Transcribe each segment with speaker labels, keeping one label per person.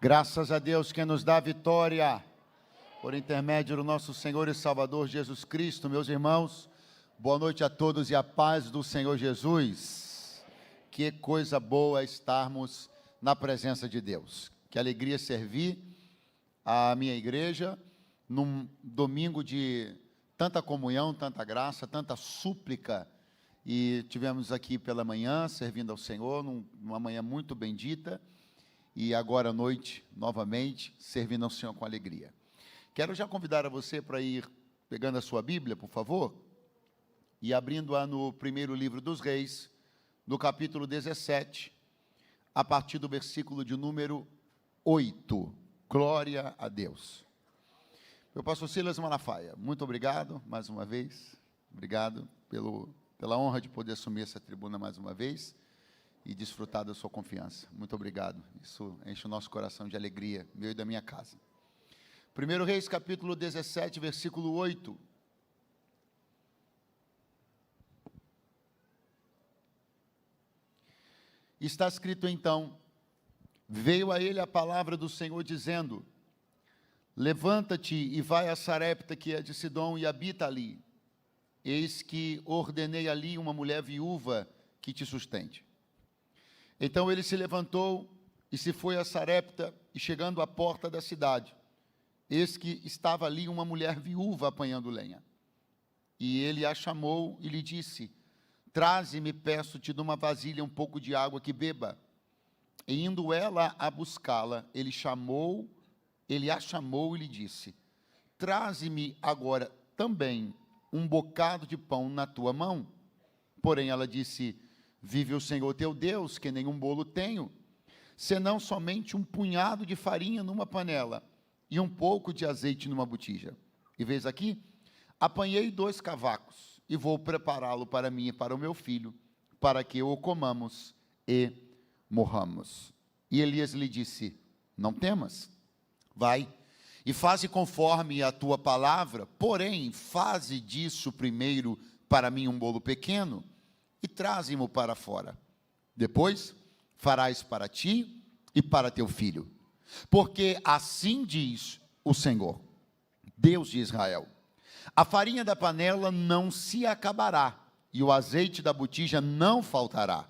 Speaker 1: Graças a Deus que nos dá a vitória, por intermédio do nosso Senhor e Salvador Jesus Cristo. Meus irmãos, boa noite a todos e a paz do Senhor Jesus. Que coisa boa estarmos na presença de Deus. Que alegria servir a minha igreja num domingo de tanta comunhão, tanta graça, tanta súplica. E tivemos aqui pela manhã, servindo ao Senhor, numa manhã muito bendita. E agora à noite, novamente, servindo ao Senhor com alegria. Quero já convidar a você para ir pegando a sua Bíblia, por favor, e abrindo-a no primeiro livro dos Reis, no capítulo 17, a partir do versículo de número 8. Glória a Deus. Meu pastor Silas Malafaia, muito obrigado mais uma vez. Obrigado pela honra de poder assumir essa tribuna mais uma vez e desfrutar da sua confiança. Muito obrigado. Isso enche o nosso coração de alegria, meu e da minha casa. 1 Reis, capítulo 17, versículo 8. Está escrito então: veio a ele a palavra do Senhor dizendo: levanta-te e vai a Sarepta, que é de Sidom, e habita ali. Eis que ordenei ali uma mulher viúva que te sustente. Então ele se levantou e se foi a Sarepta, e chegando à porta da cidade, eis que estava ali uma mulher viúva apanhando lenha. E ele a chamou e lhe disse: traze-me, peço-te, de uma vasilha um pouco de água que beba. E indo ela a buscá-la, ele a chamou e lhe disse: traze-me agora também um bocado de pão na tua mão. Porém ela disse: vive o Senhor teu Deus, que nenhum bolo tenho, senão somente um punhado de farinha numa panela e um pouco de azeite numa botija. E vês aqui, apanhei 2 cavacos e vou prepará-lo para mim e para o meu filho, para que o comamos e morramos. E Elias lhe disse: não temas, vai e faze conforme a tua palavra, porém faze disso primeiro para mim um bolo pequeno, e traze-mo para fora. Depois farás para ti e para teu filho. Porque assim diz o Senhor, Deus de Israel: a farinha da panela não se acabará, e o azeite da botija não faltará,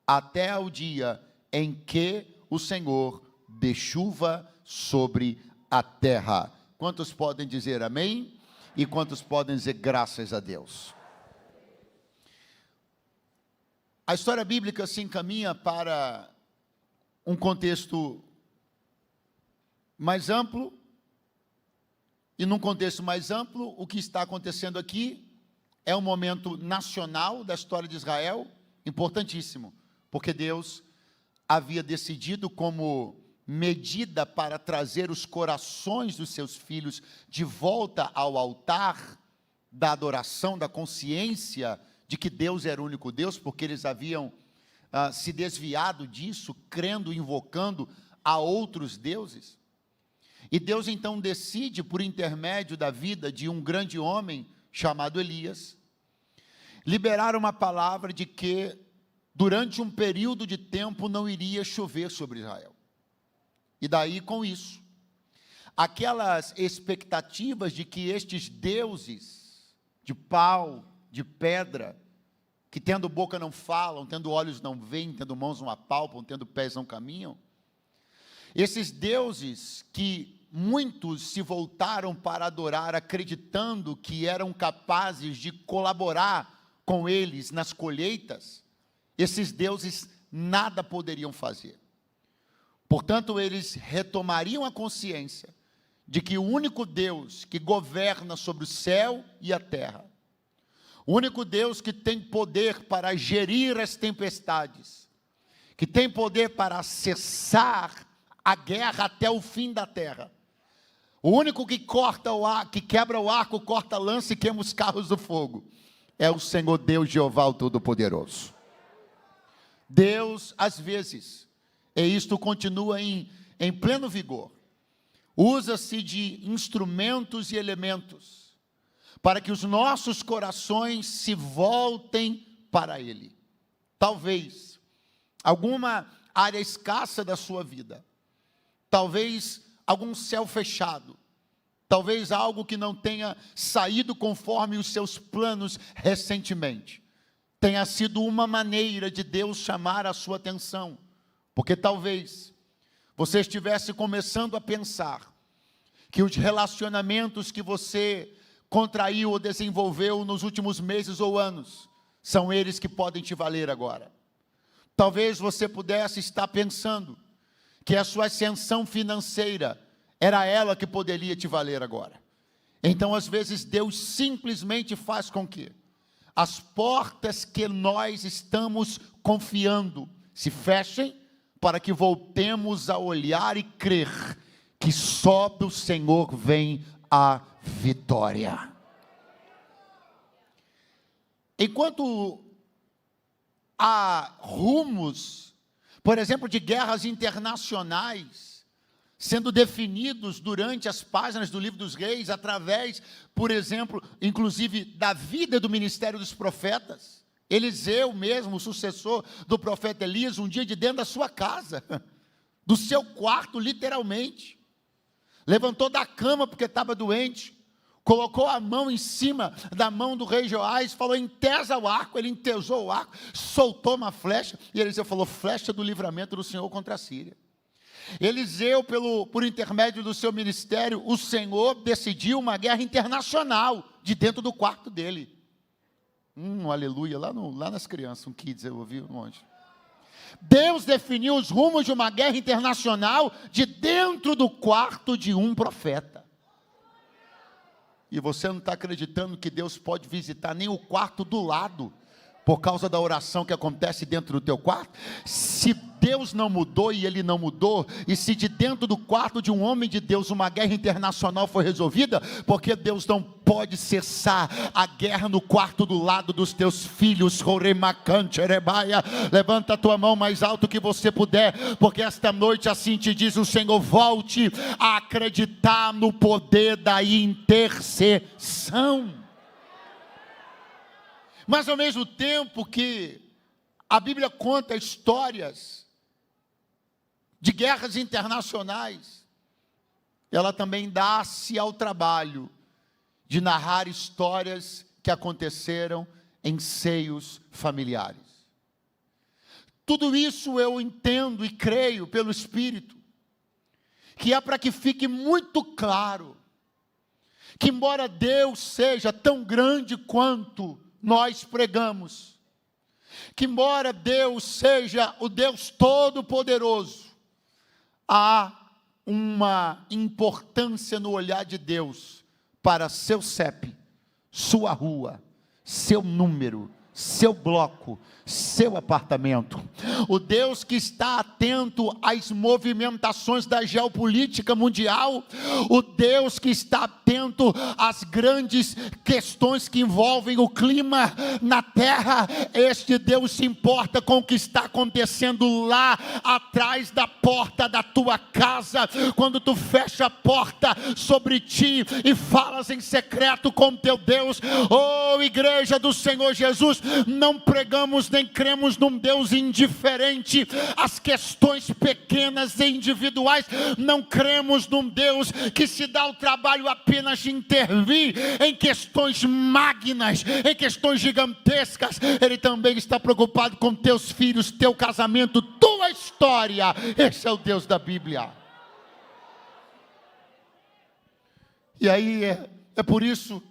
Speaker 1: até ao dia em que o Senhor dê chuva sobre a terra. Quantos podem dizer amém? E quantos podem dizer graças a Deus? A história bíblica se encaminha para um contexto mais amplo, e num contexto mais amplo, o que está acontecendo aqui é um momento nacional da história de Israel, importantíssimo, porque Deus havia decidido, como medida para trazer os corações dos seus filhos de volta ao altar da adoração, da consciência de que Deus era o único Deus, porque eles haviam se desviado disso, crendo e invocando a outros deuses. E Deus então decide, por intermédio da vida de um grande homem chamado Elias, liberar uma palavra de que durante um período de tempo não iria chover sobre Israel. E daí, com isso, aquelas expectativas de que estes deuses de pau, de pedra, que tendo boca não falam, tendo olhos não veem, tendo mãos não apalpam, tendo pés não caminham, esses deuses que muitos se voltaram para adorar, acreditando que eram capazes de colaborar com eles nas colheitas, esses deuses nada poderiam fazer. Portanto, eles retomariam a consciência de que o único Deus que governa sobre o céu e a terra, o único Deus que tem poder para gerir as tempestades, que tem poder para cessar a guerra até o fim da terra, o único que que quebra o arco, corta a lança e queima os carros do fogo, é o Senhor Deus Jeová, o Todo-Poderoso. Deus, às vezes, e isto continua em pleno vigor, usa-se de instrumentos e elementos para que os nossos corações se voltem para Ele. Talvez alguma área escassa da sua vida, talvez algum céu fechado, talvez algo que não tenha saído conforme os seus planos recentemente, tenha sido uma maneira de Deus chamar a sua atenção, porque talvez você estivesse começando a pensar que os relacionamentos que você contraiu ou desenvolveu nos últimos meses ou anos, são eles que podem te valer agora. Talvez você pudesse estar pensando que a sua ascensão financeira era ela que poderia te valer agora. Então, às vezes, Deus simplesmente faz com que as portas que nós estamos confiando se fechem, para que voltemos a olhar e crer que só do Senhor vem a vitória. Enquanto há rumos, por exemplo, de guerras internacionais, sendo definidos durante as páginas do livro dos reis, através, por exemplo, inclusive da vida do ministério dos profetas. Eliseu mesmo, o sucessor do profeta Elias, um dia de dentro da sua casa, do seu quarto, literalmente, levantou da cama porque estava doente, colocou a mão em cima da mão do rei Joás, falou: entesa o arco. Ele entesou o arco, soltou uma flecha, e Eliseu falou: flecha do livramento do Senhor contra a Síria. Eliseu, por intermédio do seu ministério, o Senhor decidiu uma guerra internacional, de dentro do quarto dele. Aleluia, lá nas crianças, um kids, eu ouvi um monte. Deus definiu os rumos de uma guerra internacional, de dentro do quarto de um profeta. E você não está acreditando que Deus pode visitar nem o quarto do lado, por causa da oração que acontece dentro do teu quarto? Se Deus não mudou e Ele não mudou, e se de dentro do quarto de um homem de Deus uma guerra internacional foi resolvida, porque Deus não pode cessar a guerra no quarto do lado dos teus filhos? Levanta a tua mão mais alto que você puder, porque esta noite assim te diz o Senhor: volte a acreditar no poder da intercessão. Mas ao mesmo tempo que a Bíblia conta histórias de guerras internacionais, ela também dá-se ao trabalho de narrar histórias que aconteceram em seios familiares. Tudo isso eu entendo e creio pelo Espírito, que é para que fique muito claro, que embora Deus seja tão grande quanto nós pregamos, que embora Deus seja o Deus Todo-Poderoso, há uma importância no olhar de Deus para seu CEP, sua rua, seu número, seu bloco, seu apartamento. O Deus que está atento às movimentações da geopolítica mundial, o Deus que está atento às grandes questões que envolvem o clima na terra, este Deus se importa com o que está acontecendo lá atrás da porta da tua casa. Quando tu fecha a porta sobre ti e falas em secreto com teu Deus, oh igreja do Senhor Jesus, não pregamos nem cremos num Deus indiferente às questões pequenas e individuais. Não cremos num Deus que se dá o trabalho apenas de intervir em questões magnas, em questões gigantescas. Ele também está preocupado com teus filhos, teu casamento, tua história. Esse é o Deus da Bíblia. E aí é por isso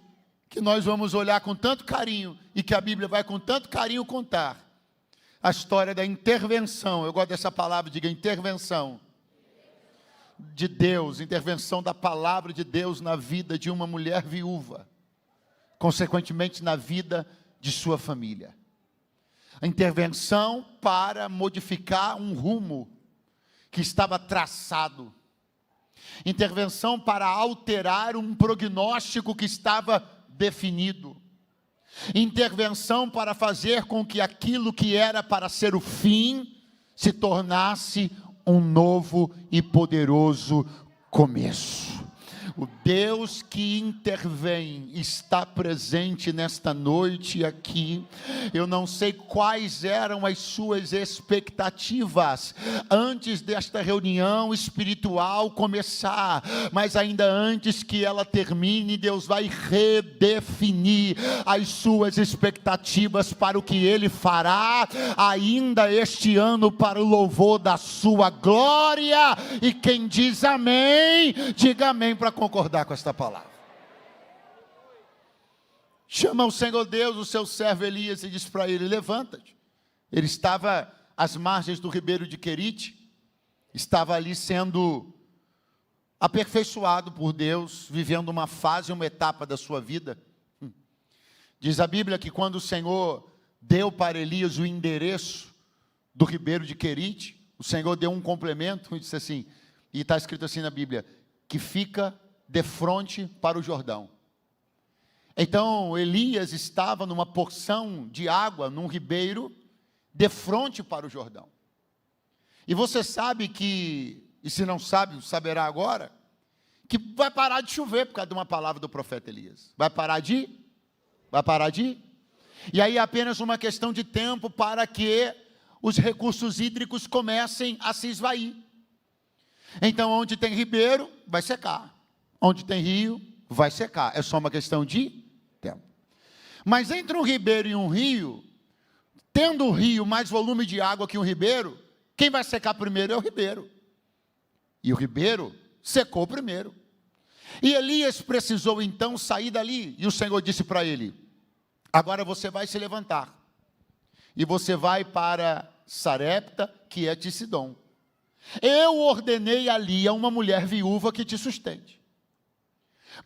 Speaker 1: que nós vamos olhar com tanto carinho, e que a Bíblia vai com tanto carinho contar a história da intervenção. Eu gosto dessa palavra, diga intervenção de Deus, intervenção da palavra de Deus na vida de uma mulher viúva, consequentemente na vida de sua família. A intervenção para modificar um rumo que estava traçado, intervenção para alterar um prognóstico que estava definido, intervenção para fazer com que aquilo que era para ser o fim se tornasse um novo e poderoso começo. O Deus que intervém está presente nesta noite aqui. Eu não sei quais eram as suas expectativas antes desta reunião espiritual começar, mas ainda antes que ela termine, Deus vai redefinir as suas expectativas para o que Ele fará ainda este ano para o louvor da sua glória. E quem diz amém, diga amém para concordar com esta palavra. Chama o Senhor Deus, o seu servo Elias, e diz para ele: levanta-te. Ele estava às margens do ribeiro de Querite, estava ali sendo aperfeiçoado por Deus, vivendo uma fase, uma etapa da sua vida. Diz a Bíblia que quando o Senhor deu para Elias o endereço do ribeiro de Querite, o Senhor deu um complemento e disse assim, e está escrito assim na Bíblia, que fica de frente para o Jordão. Então Elias estava numa porção de água, num ribeiro, de frente para o Jordão. E você sabe que, e se não sabe, saberá agora, que vai parar de chover por causa de uma palavra do profeta Elias. Vai parar de? E aí é apenas uma questão de tempo para que os recursos hídricos comecem a se esvair. Então, onde tem ribeiro, vai secar. Onde tem rio, vai secar. É só uma questão de tempo. Mas entre um ribeiro e um rio, tendo o rio mais volume de água que um ribeiro, quem vai secar primeiro é o ribeiro. E o ribeiro secou primeiro. E Elias precisou então sair dali. E o Senhor disse para ele: agora você vai se levantar. E você vai para Sarepta, que é de Sidom. Eu ordenei ali a uma mulher viúva que te sustente.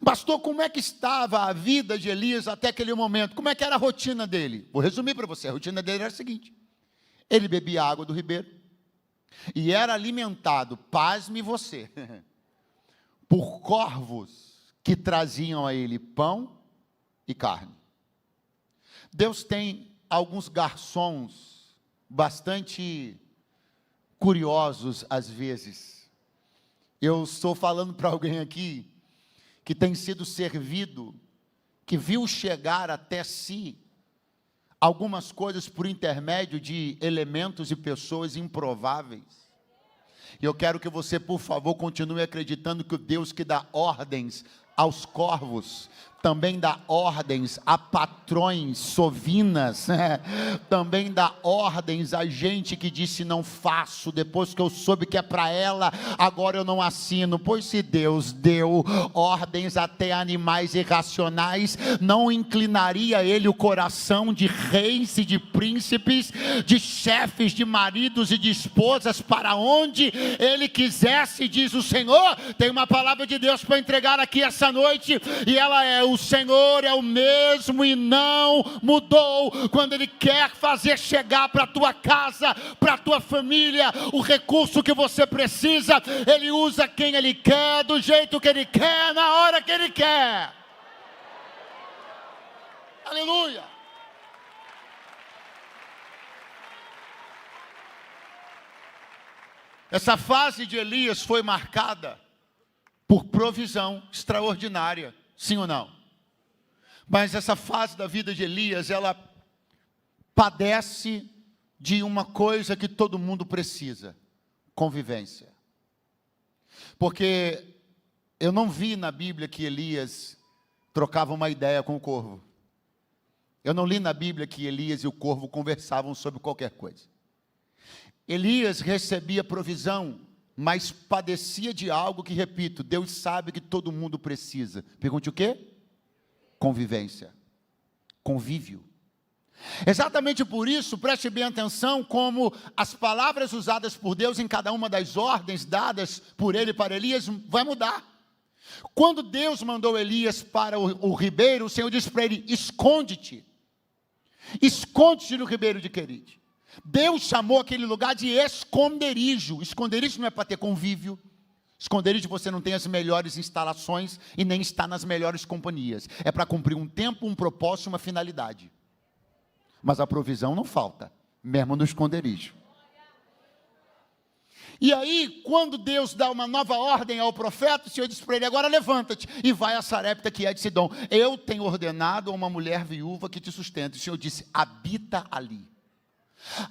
Speaker 1: Pastor, como é que estava a vida de Elias até aquele momento? Como é que era a rotina dele? Vou resumir para você. A rotina dele era a seguinte: ele bebia água do ribeiro e era alimentado, pasme você, por corvos que traziam a ele pão e carne. Deus tem alguns garçons bastante curiosos às vezes. Eu estou falando para alguém aqui que tem sido servido, que viu chegar até si algumas coisas por intermédio de elementos e pessoas improváveis. E eu quero que você, por favor, continue acreditando que o Deus que dá ordens aos corvos também dá ordens a patrões sovinas, também dá ordens a gente que disse não faço, depois que eu soube que é para ela, agora eu não assino. Pois se Deus deu ordens até a animais irracionais, não inclinaria ele o coração de reis e de príncipes, de chefes, de maridos e de esposas para onde ele quisesse, diz o Senhor. Tem uma palavra de Deus para entregar aqui essa noite, e ela é: o Senhor é o mesmo e não mudou. Quando Ele quer fazer chegar para a tua casa, para a tua família, o recurso que você precisa, Ele usa quem Ele quer, do jeito que Ele quer, na hora que Ele quer. Aleluia! Essa fase de Elias foi marcada por provisão extraordinária, sim ou não? Mas essa fase da vida de Elias, ela padece de uma coisa que todo mundo precisa: convivência. Porque eu não vi na Bíblia que Elias trocava uma ideia com o corvo. Eu não li na Bíblia que Elias e o corvo conversavam sobre qualquer coisa. Elias recebia provisão, mas padecia de algo que, repito, Deus sabe que todo mundo precisa. Pergunte o quê? Convivência, convívio. Exatamente por isso, preste bem atenção como as palavras usadas por Deus em cada uma das ordens dadas por Ele para Elias vai mudar. Quando Deus mandou Elias para o ribeiro, o Senhor disse para ele: esconde-te no ribeiro de Querite. Deus chamou aquele lugar de esconderijo. Esconderijo não é para ter convívio. Esconderijo você não tem as melhores instalações e nem está nas melhores companhias. É para cumprir um tempo, um propósito, uma finalidade. Mas a provisão não falta, mesmo no esconderijo. E aí, quando Deus dá uma nova ordem ao profeta, o Senhor diz para ele: agora levanta-te e vai a Sarepta, que é de Sidom. Eu tenho ordenado a uma mulher viúva que te sustente. O Senhor disse: habita ali.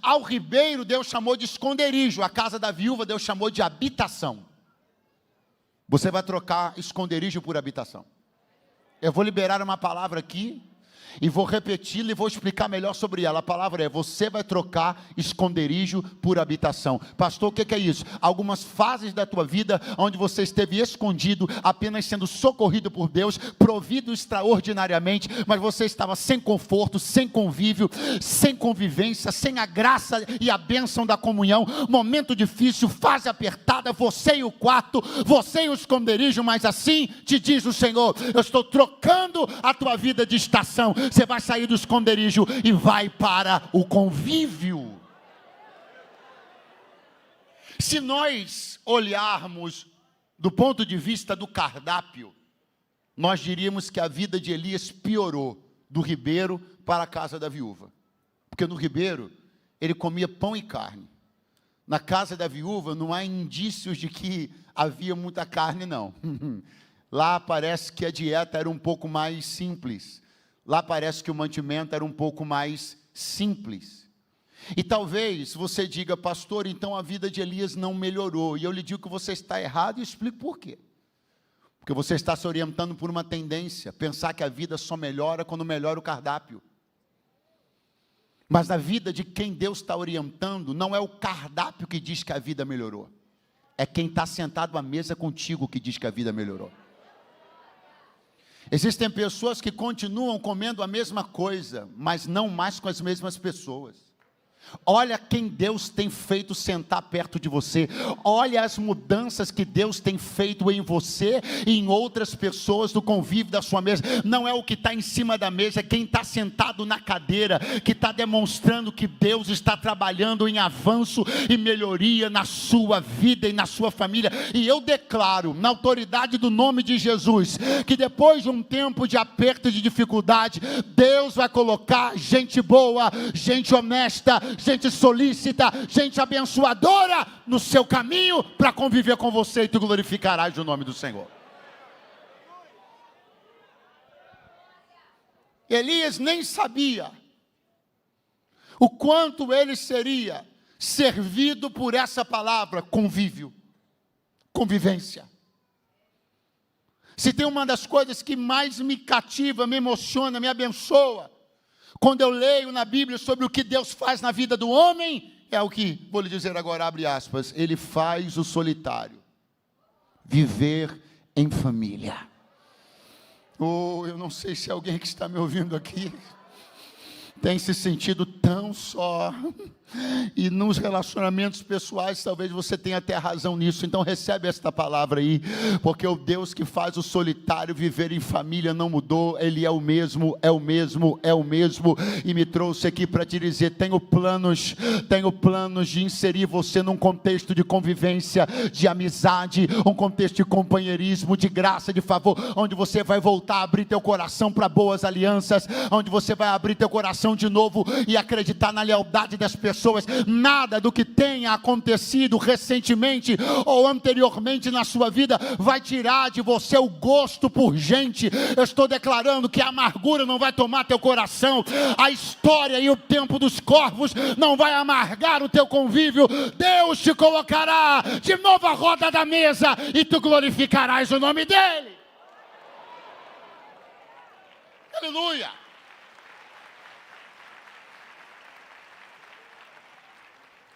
Speaker 1: Ao ribeiro, Deus chamou de esconderijo. A casa da viúva, Deus chamou de habitação. Você vai trocar esconderijo por habitação. Eu vou liberar uma palavra aqui, e vou repeti-la e vou explicar melhor sobre ela. A palavra é: você vai trocar esconderijo por habitação. Pastor, o que é isso? Algumas fases da tua vida, onde você esteve escondido, apenas sendo socorrido por Deus, provido extraordinariamente, mas você estava sem conforto, sem convívio, sem convivência, sem a graça e a bênção da comunhão. Momento difícil, fase apertada, você e o quarto, você e o esconderijo. Mas assim te diz o Senhor: eu estou trocando a tua vida de estação. Você vai sair do esconderijo e vai para o convívio. Se nós olharmos do ponto de vista do cardápio, nós diríamos que a vida de Elias piorou do ribeiro para a casa da viúva. Porque no ribeiro, ele comia pão e carne. Na casa da viúva, não há indícios de que havia muita carne, não. Lá parece que a dieta era um pouco mais simples. Lá parece que o mantimento era um pouco mais simples. E talvez você diga: pastor, então a vida de Elias não melhorou. E eu lhe digo que você está errado e explico por quê. Porque você está se orientando por uma tendência, pensar que a vida só melhora quando melhora o cardápio. Mas na vida de quem Deus está orientando, não é o cardápio que diz que a vida melhorou. É quem está sentado à mesa contigo que diz que a vida melhorou. Existem pessoas que continuam comendo a mesma coisa, mas não mais com as mesmas pessoas. Olha quem Deus tem feito sentar perto de você. Olha as mudanças que Deus tem feito em você e em outras pessoas do convívio da sua mesa. Não é o que está em cima da mesa, é quem está sentado na cadeira, que está demonstrando que Deus está trabalhando em avanço e melhoria na sua vida e na sua família. E eu declaro, na autoridade do nome de Jesus, que depois de um tempo de aperto e de dificuldade, Deus vai colocar gente boa, gente honesta, gente solícita, gente abençoadora no seu caminho para conviver com você, e tu glorificarás o nome do Senhor. Elias nem sabia o quanto ele seria servido por essa palavra: convívio, convivência. Se tem uma das coisas que mais me cativa, me emociona, me abençoa, quando eu leio na Bíblia sobre o que Deus faz na vida do homem, é o que, vou lhe dizer agora, abre aspas: ele faz o solitário viver em família. Eu não sei se alguém que está me ouvindo aqui tem se sentido tão só, e nos relacionamentos pessoais talvez você tenha até razão nisso. Então recebe esta palavra aí, porque o Deus que faz o solitário viver em família não mudou. Ele é o mesmo, é o mesmo, é o mesmo, e me trouxe aqui para te dizer: tenho planos de inserir você num contexto de convivência, de amizade, um contexto de companheirismo, de graça, de favor, onde você vai voltar a abrir teu coração para boas alianças, onde você vai abrir teu coração de novo e acreditar na lealdade das pessoas. Nada do que tenha acontecido recentemente ou anteriormente na sua vida vai tirar de você o gosto por gente. Eu estou declarando que a amargura não vai tomar teu coração, a história e o tempo dos corvos não vai amargar o teu convívio. Deus te colocará de novo à roda da mesa e tu glorificarás o nome dele. Aleluia.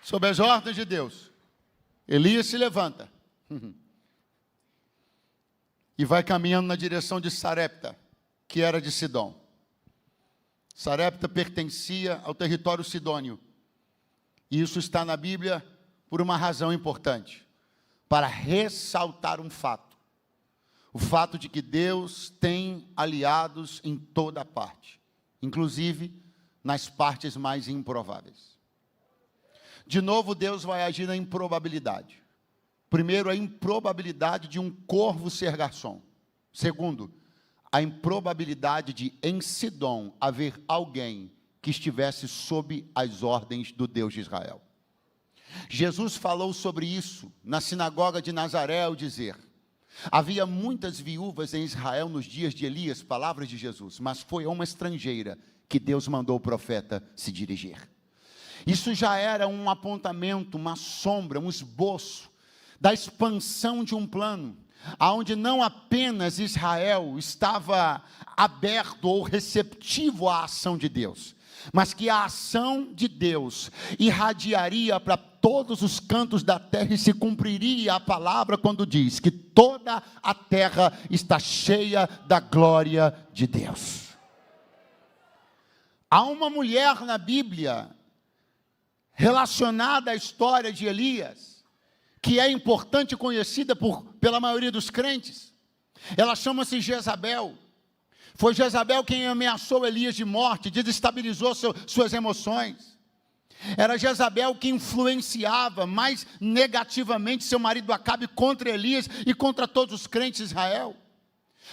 Speaker 1: Sob as ordens de Deus, Elias se levanta e vai caminhando na direção de Sarepta, que era de Sidom. Sarepta pertencia ao território sidônio, e isso está na Bíblia por uma razão importante: para ressaltar um fato, o fato de que Deus tem aliados em toda parte, inclusive nas partes mais improváveis. De novo, Deus vai agir na improbabilidade. Primeiro, a improbabilidade de um corvo ser garçom. Segundo, a improbabilidade de em Sidom haver alguém que estivesse sob as ordens do Deus de Israel. Jesus falou sobre isso na sinagoga de Nazaré ao dizer: havia muitas viúvas em Israel nos dias de Elias, palavras de Jesus, mas foi a uma estrangeira que Deus mandou o profeta se dirigir. Isso já era um apontamento, uma sombra, um esboço da expansão de um plano, aonde não apenas Israel estava aberto ou receptivo à ação de Deus, mas que a ação de Deus irradiaria para todos os cantos da terra e se cumpriria a palavra quando diz que toda a terra está cheia da glória de Deus. Há uma mulher na Bíblia relacionada à história de Elias, que é importante e conhecida pela maioria dos crentes. Ela chama-se Jezabel. Foi Jezabel quem ameaçou Elias de morte, desestabilizou suas emoções. Era Jezabel que influenciava mais negativamente seu marido Acabe contra Elias e contra todos os crentes de Israel.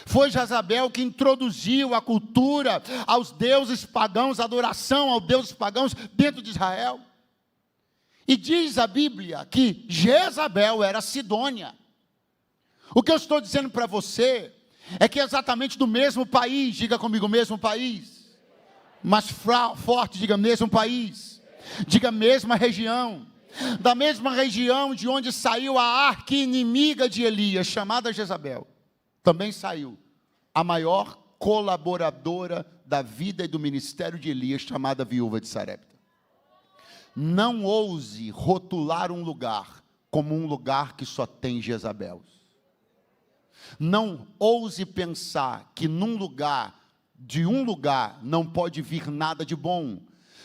Speaker 1: Foi Jezabel que introduziu a cultura aos deuses pagãos, a adoração aos deuses pagãos dentro de Israel. E diz a Bíblia que Jezabel era Sidônia. O que eu estou dizendo para você é que é exatamente do mesmo país, diga comigo, mesmo país. Mais forte, diga mesmo país. Diga mesma região. Da mesma região de onde saiu a arqui-inimiga de Elias, chamada Jezabel, também saiu a maior colaboradora da vida e do ministério de Elias, chamada viúva de Sarepta. Não ouse rotular um lugar como um lugar que só tem Jezabel. Não ouse pensar que de um lugar não pode vir nada de bom.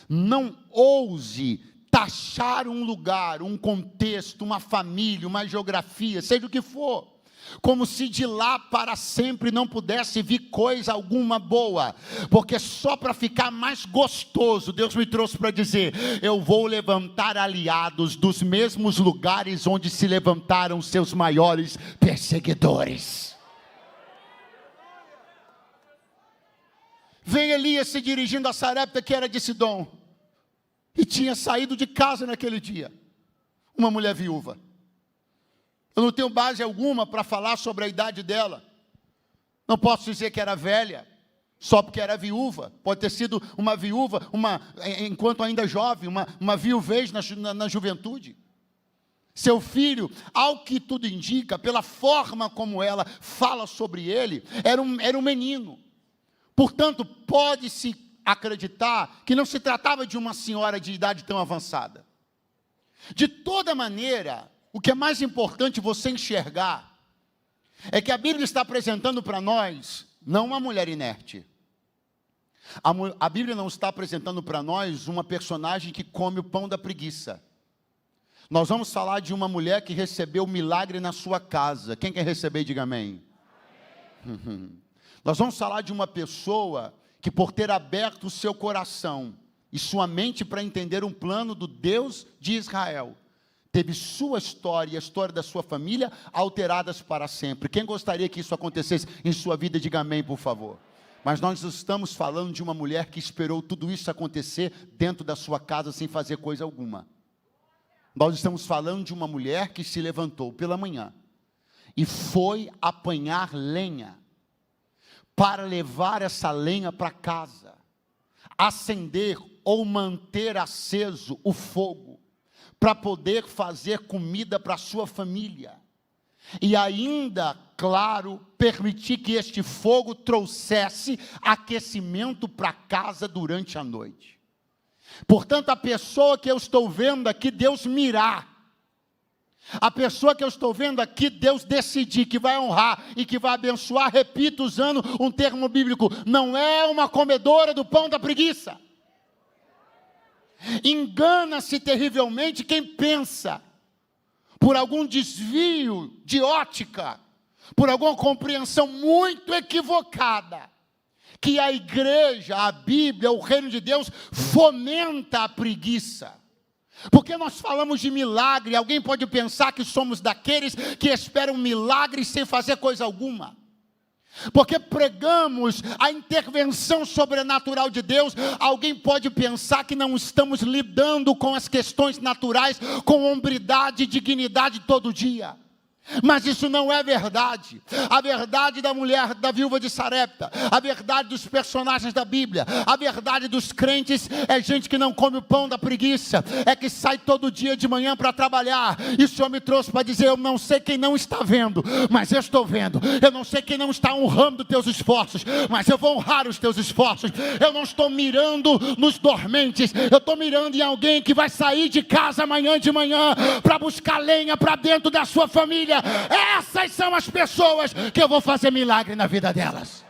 Speaker 1: Não ouse taxar um lugar, um contexto, uma família, uma geografia, seja o que for, como se de lá para sempre não pudesse vir coisa alguma boa, porque só para ficar mais gostoso, Deus me trouxe para dizer: eu vou levantar aliados dos mesmos lugares onde se levantaram seus maiores perseguidores. Vem Elias se dirigindo a Sarepta, que era de Sidom, e tinha saído de casa naquele dia, uma mulher viúva. Eu não tenho base alguma para falar sobre a idade dela. Não posso dizer que era velha, só porque era viúva. Pode ter sido uma viúva, enquanto ainda jovem, uma viuvez na juventude. Seu filho, ao que tudo indica, pela forma como ela fala sobre ele, era um menino. Portanto, pode-se acreditar que não se tratava de uma senhora de idade tão avançada. De toda maneira, o que é mais importante você enxergar é que a Bíblia está apresentando para nós não uma mulher inerte. A Bíblia não está apresentando para nós uma personagem que come o pão da preguiça. Nós vamos falar de uma mulher que recebeu milagre na sua casa. Quem quer receber, diga amém. Nós vamos falar de uma pessoa que, por ter aberto o seu coração e sua mente para entender um plano do Deus de Israel, teve sua história e a história da sua família alteradas para sempre. Quem gostaria que isso acontecesse em sua vida, diga amém, por favor. Mas nós estamos falando de uma mulher que esperou tudo isso acontecer dentro da sua casa sem fazer coisa alguma. Nós estamos falando de uma mulher que se levantou pela manhã e foi apanhar lenha para levar essa lenha para casa, acender ou manter aceso o fogo, para poder fazer comida para a sua família, e ainda, claro, permitir que este fogo trouxesse aquecimento para casa durante a noite. Portanto, a pessoa que eu estou vendo aqui, Deus mirar, a pessoa que eu estou vendo aqui, Deus decidir que vai honrar e que vai abençoar, repito, usando um termo bíblico, não é uma comedora do pão da preguiça. Engana-se terrivelmente quem pensa, por algum desvio de ótica, por alguma compreensão muito equivocada, que a igreja, a Bíblia, o reino de Deus fomenta a preguiça. Porque nós falamos de milagre, alguém pode pensar que somos daqueles que esperam milagres sem fazer coisa alguma. Porque pregamos a intervenção sobrenatural de Deus. Alguém pode pensar que não estamos lidando com as questões naturais com hombridade e dignidade todo dia. Mas isso não é verdade. A verdade da mulher, da viúva de Sarepta, a verdade dos personagens da Bíblia, a verdade dos crentes é gente que não come o pão da preguiça, é que sai todo dia de manhã para trabalhar. E o Senhor me trouxe para dizer: eu não sei quem não está vendo, mas eu estou vendo. Eu não sei quem não está honrando teus esforços, mas eu vou honrar os teus esforços. Eu não estou mirando nos dormentes, eu estou mirando em alguém que vai sair de casa amanhã de manhã para buscar lenha para dentro da sua família. Essas são as pessoas que eu vou fazer milagre na vida delas.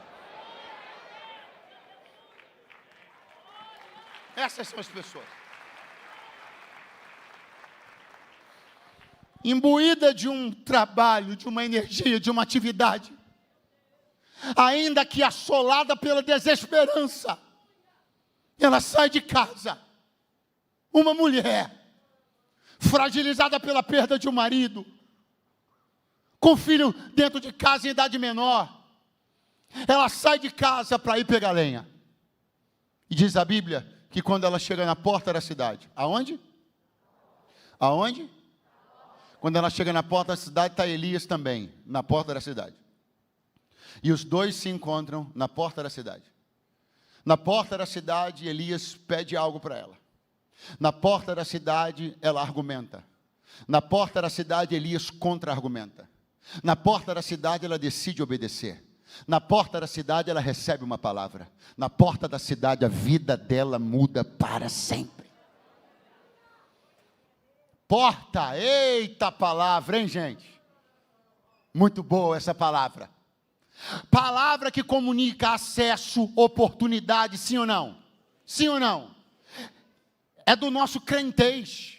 Speaker 1: Essas são as pessoas. Imbuída de um trabalho, de uma energia, de uma atividade, ainda que assolada pela desesperança, ela sai de casa. Uma mulher, fragilizada pela perda de um marido, com filho dentro de casa em idade menor, ela sai de casa para ir pegar lenha. E diz a Bíblia que quando ela chega na porta da cidade, aonde? Aonde? Quando ela chega na porta da cidade, está Elias também, na porta da cidade. E os dois se encontram na porta da cidade. Na porta da cidade, Elias pede algo para ela. Na porta da cidade, ela argumenta. Na porta da cidade, Elias contra-argumenta. Na porta da cidade ela decide obedecer. Na porta da cidade ela recebe uma palavra. Na porta da cidade a vida dela muda para sempre. Porta, eita palavra, hein, gente? Muito boa essa palavra. Palavra que comunica acesso, oportunidade, sim ou não? Sim ou não? É do nosso crentez.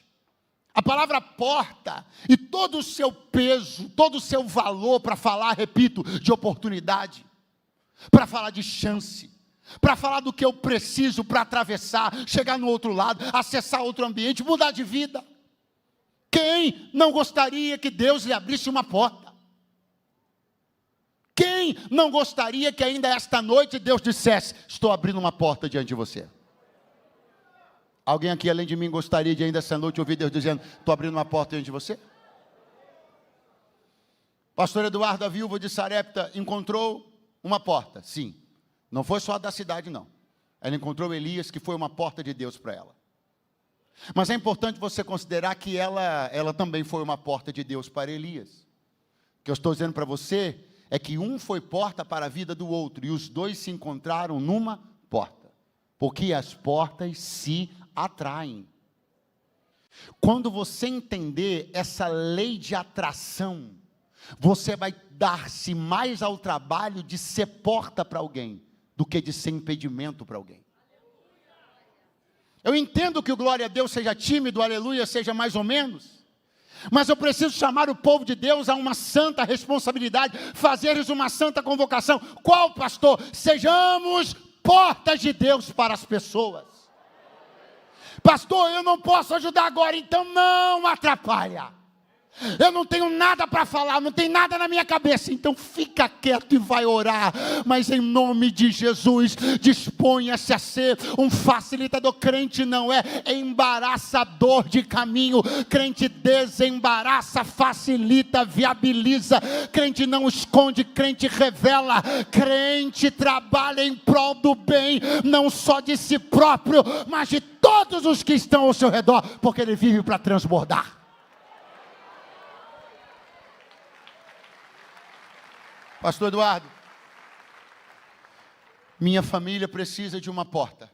Speaker 1: A palavra porta e todo o seu peso, todo o seu valor para falar, repito, de oportunidade, para falar de chance, para falar do que eu preciso para atravessar, chegar no outro lado, acessar outro ambiente, mudar de vida. Quem não gostaria que Deus lhe abrisse uma porta? Quem não gostaria que ainda esta noite Deus dissesse: estou abrindo uma porta diante de você? Alguém aqui, além de mim, gostaria de ainda essa noite ouvir Deus dizendo: estou abrindo uma porta diante de você? Pastor Eduardo, a viúva de Sarepta, encontrou uma porta, sim. Não foi só da cidade, não. Ela encontrou Elias, que foi uma porta de Deus para ela. Mas é importante você considerar que ela também foi uma porta de Deus para Elias. O que eu estou dizendo para você é que um foi porta para a vida do outro, e os dois se encontraram numa porta. Porque as portas se atraem. Quando você entender essa lei de atração, você vai dar-se mais ao trabalho de ser porta para alguém, do que de ser impedimento para alguém. Eu entendo que o glória a Deus seja tímido, o aleluia seja mais ou menos, mas eu preciso chamar o povo de Deus a uma santa responsabilidade, fazer-lhes uma santa convocação. Qual, pastor? Sejamos portas de Deus para as pessoas. Pastor, eu não posso ajudar agora, então não atrapalha. Eu não tenho nada para falar, não tem nada na minha cabeça, então fica quieto e vai orar. Mas em nome de Jesus, disponha-se a ser um facilitador. Crente não é embaraçador de caminho. Crente desembaraça, facilita, viabiliza. Crente não esconde, crente revela. Crente trabalha em prol do bem, não só de si próprio, mas de todos os que estão ao seu redor, porque ele vive para transbordar. Pastor Eduardo, minha família precisa de uma porta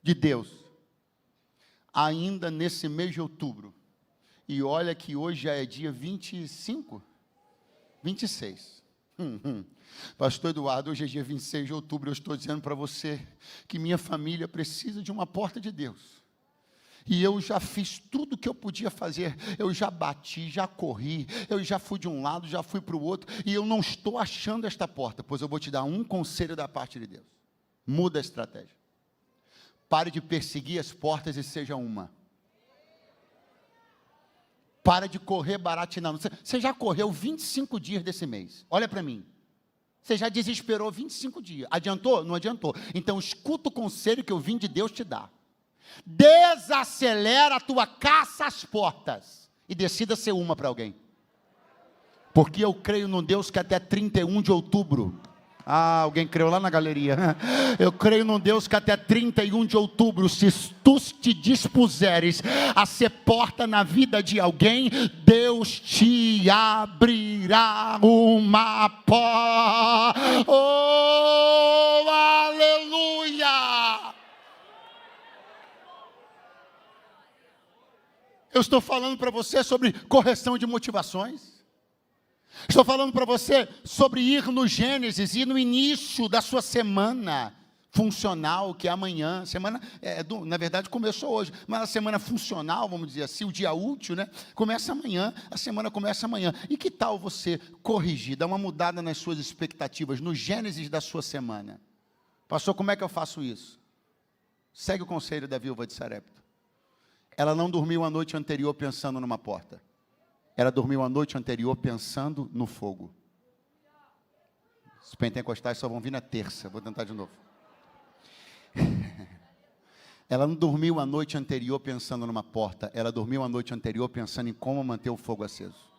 Speaker 1: de Deus, ainda nesse mês de outubro, e olha que hoje já é dia 25, 26, Pastor Eduardo, hoje é dia 26 de outubro, eu estou dizendo para você, que minha família precisa de uma porta de Deus, e eu já fiz tudo que eu podia fazer, eu já bati, já corri, eu já fui de um lado, já fui para o outro, e eu não estou achando esta porta, pois eu vou te dar um conselho da parte de Deus, muda a estratégia, pare de perseguir as portas e seja uma, para de correr baratinando, você já correu 25 dias desse mês, olha para mim, Você já desesperou 25 dias. Adiantou? Não adiantou. Então, escuta o conselho que eu vim de Deus te dar. Desacelera a tua caça às portas e decida ser uma para alguém. Porque eu creio num Deus que até 31 de outubro... alguém creu lá na galeria. Eu creio num Deus que até 31 de outubro, se tu te dispuseres a ser porta na vida de alguém, Deus te abrirá uma porta. Oh, aleluia! Eu estou falando para você sobre correção de motivações. Estou falando para você sobre ir no Gênesis, ir no início da sua semana funcional, que é amanhã. Semana, na verdade, começou hoje, mas a semana funcional, vamos dizer assim, o dia útil, né? Começa amanhã, a semana começa amanhã. E que tal você corrigir, dar uma mudada nas suas expectativas, no Gênesis da sua semana? Pastor, como é que eu faço isso? Segue o conselho da viúva de Sarepta. Ela não dormiu a noite anterior pensando numa porta. Ela dormiu a noite anterior pensando no fogo. Os pentecostais só vão vir na terça. Vou tentar de novo. Ela não dormiu a noite anterior pensando numa porta. Ela dormiu a noite anterior pensando em como manter o fogo aceso.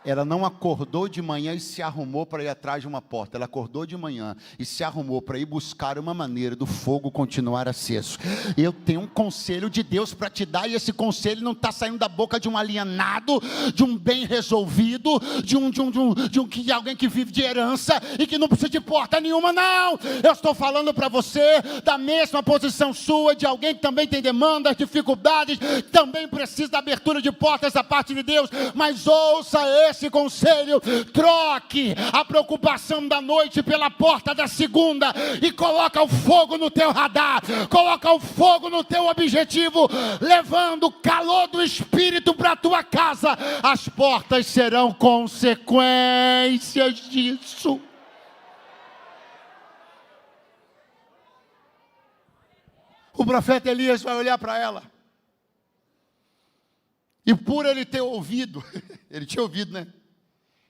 Speaker 1: Ela não acordou de manhã e se arrumou para ir atrás de uma porta. Ela acordou de manhã e se arrumou para ir buscar uma maneira do fogo continuar aceso. Eu tenho um conselho de Deus para te dar, e esse conselho não está saindo da boca de um alienado, de um bem resolvido, de alguém que vive de herança e que não precisa de porta nenhuma, não. Eu estou falando para você da mesma posição sua, de alguém que também tem demandas, dificuldades, também precisa da abertura de portas da parte de Deus, mas ouça esse conselho: troque a preocupação da noite pela porta da segunda e coloca o fogo no teu radar, coloca o fogo no teu objetivo, levando o calor do Espírito para a tua casa. As portas serão consequências disso. O profeta Elias vai olhar para ela, e por ele ter ouvido, ele tinha ouvido, né?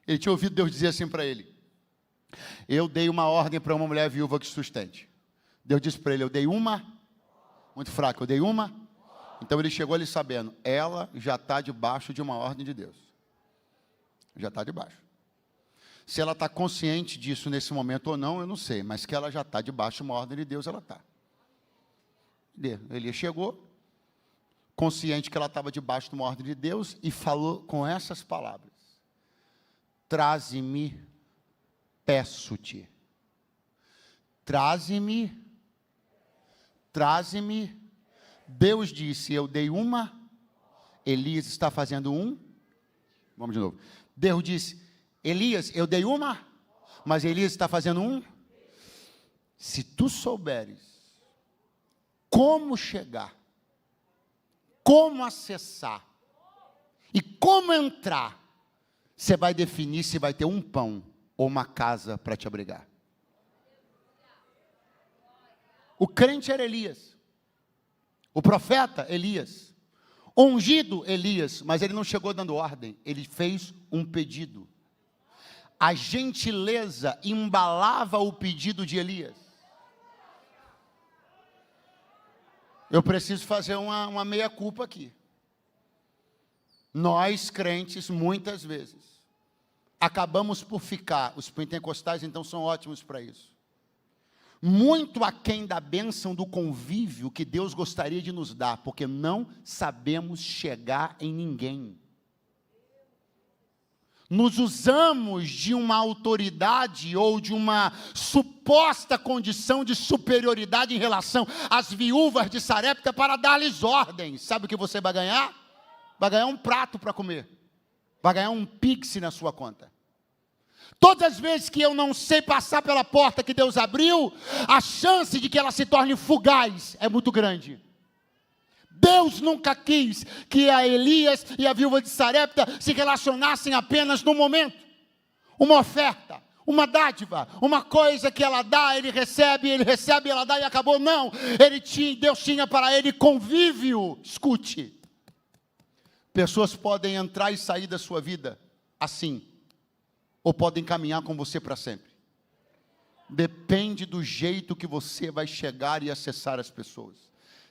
Speaker 1: Ele tinha ouvido Deus dizer assim para ele: eu dei uma ordem para uma mulher viúva que sustente. Deus disse para ele: eu dei uma, muito fraco, eu dei uma. Então ele chegou ali sabendo, ela já está debaixo de uma ordem de Deus. Já está debaixo. Se ela está consciente disso nesse momento ou não, eu não sei, mas que ela já está debaixo de uma ordem de Deus, ela está. Ele chegou, consciente que ela estava debaixo de uma ordem de Deus, e falou com essas palavras: traze-me, peço-te. Traze-me, traze-me. Deus disse: eu dei uma. Elias está fazendo um. Vamos de novo. Deus disse: Elias, eu dei uma, mas Elias está fazendo um. Se tu souberes como chegar, como acessar e como entrar, você vai definir se vai ter um pão ou uma casa para te abrigar. O crente era Elias, o profeta Elias, ungido Elias, mas ele não chegou dando ordem, ele fez um pedido. A gentileza embalava o pedido de Elias. Eu preciso fazer uma meia-culpa aqui. Nós, crentes, muitas vezes, acabamos por ficar, os pentecostais então são ótimos para isso, muito aquém da bênção do convívio que Deus gostaria de nos dar, porque não sabemos chegar em ninguém. Nos usamos de uma autoridade ou de uma suposta condição de superioridade em relação às viúvas de Sarepta para dar-lhes ordens. Sabe o que você vai ganhar? Vai ganhar um prato para comer. Vai ganhar um Pix na sua conta. Todas as vezes que eu não sei passar pela porta que Deus abriu, a chance de que ela se torne fugaz é muito grande. Deus nunca quis que a Elias e a viúva de Sarepta se relacionassem apenas no momento. Uma oferta, uma dádiva, uma coisa que ela dá, ele recebe, ela dá e acabou. Não, Deus tinha para ele convívio. Escute, pessoas podem entrar e sair da sua vida assim. ou podem caminhar com você para sempre. Depende do jeito que você vai chegar e acessar as pessoas.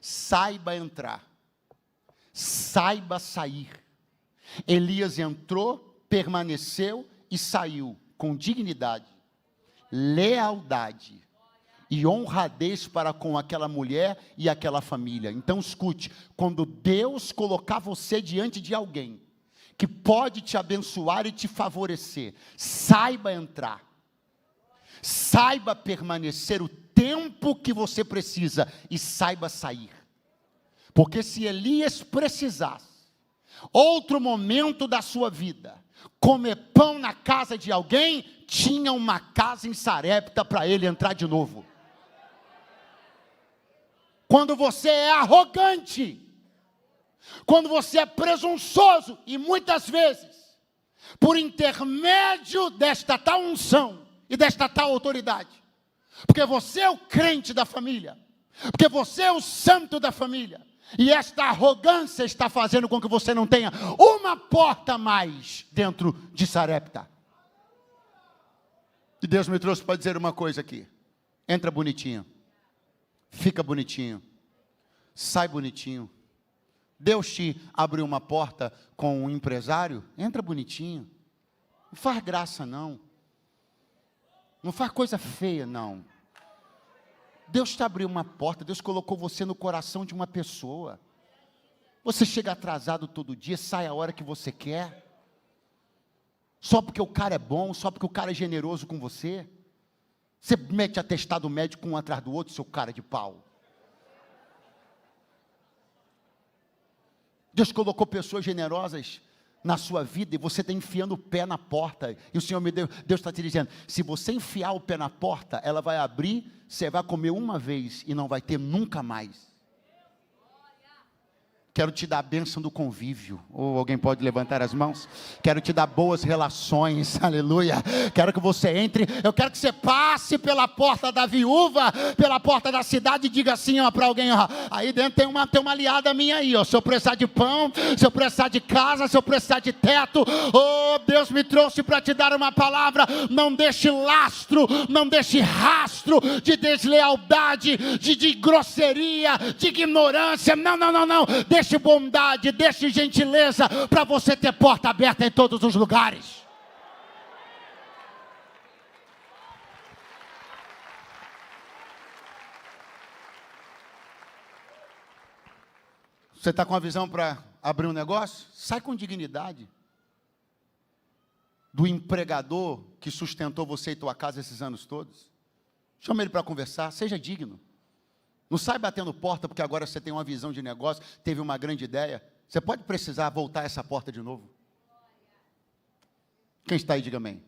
Speaker 1: Saiba entrar, saiba sair. Elias entrou, permaneceu e saiu com dignidade, lealdade e honradez para com aquela mulher e aquela família. Então escute, quando Deus colocar você diante de alguém que pode te abençoar e te favorecer, saiba entrar, saiba permanecer o tempo que você precisa e saiba sair. Porque se Elias precisasse, outro momento da sua vida, comer pão na casa de alguém, tinha uma casa em Sarepta para ele entrar de novo. Quando você é arrogante, quando você é presunçoso, e muitas vezes, por intermédio desta tal unção e desta tal autoridade, porque você é o crente da família, porque você é o santo da família, e esta arrogância está fazendo com que você não tenha uma porta a mais dentro de Sarepta. E Deus me trouxe para dizer uma coisa aqui: entra bonitinho, fica bonitinho, sai bonitinho. Deus te abriu uma porta com um empresário, entra bonitinho, não faz graça não, não faz coisa feia não. Deus te abriu uma porta, Deus colocou você no coração de uma pessoa. Você chega atrasado todo dia, sai a hora que você quer, só porque o cara é bom, só porque o cara é generoso com você. Você mete atestado médico um atrás do outro, seu cara de pau. Deus colocou pessoas generosas na sua vida e você está enfiando o pé na porta. E o Senhor Deus está te dizendo: se você enfiar o pé na porta, ela vai abrir, você vai comer uma vez e não vai ter nunca mais. Quero te dar a bênção do convívio. Ou alguém pode levantar as mãos? Quero te dar boas relações, aleluia. Quero que você entre, eu quero que você passe pela porta da viúva, pela porta da cidade e diga assim, ó, para alguém, ó, aí dentro tem uma aliada minha aí, ó, se eu precisar de pão, se eu precisar de casa, se eu precisar de teto, oh, Deus me trouxe para te dar uma palavra. Não deixe lastro, não deixe rastro de deslealdade, de grosseria, de ignorância, não, deixe bondade, deixe gentileza, para você ter porta aberta em todos os lugares. Você está com a visão para abrir um negócio? Sai com dignidade. Do empregador que sustentou você e tua casa esses anos todos. Chama ele para conversar, seja digno. Não sai batendo porta porque agora você tem uma visão de negócio, teve uma grande ideia. Você pode precisar voltar essa porta de novo. Quem está aí, diga amém.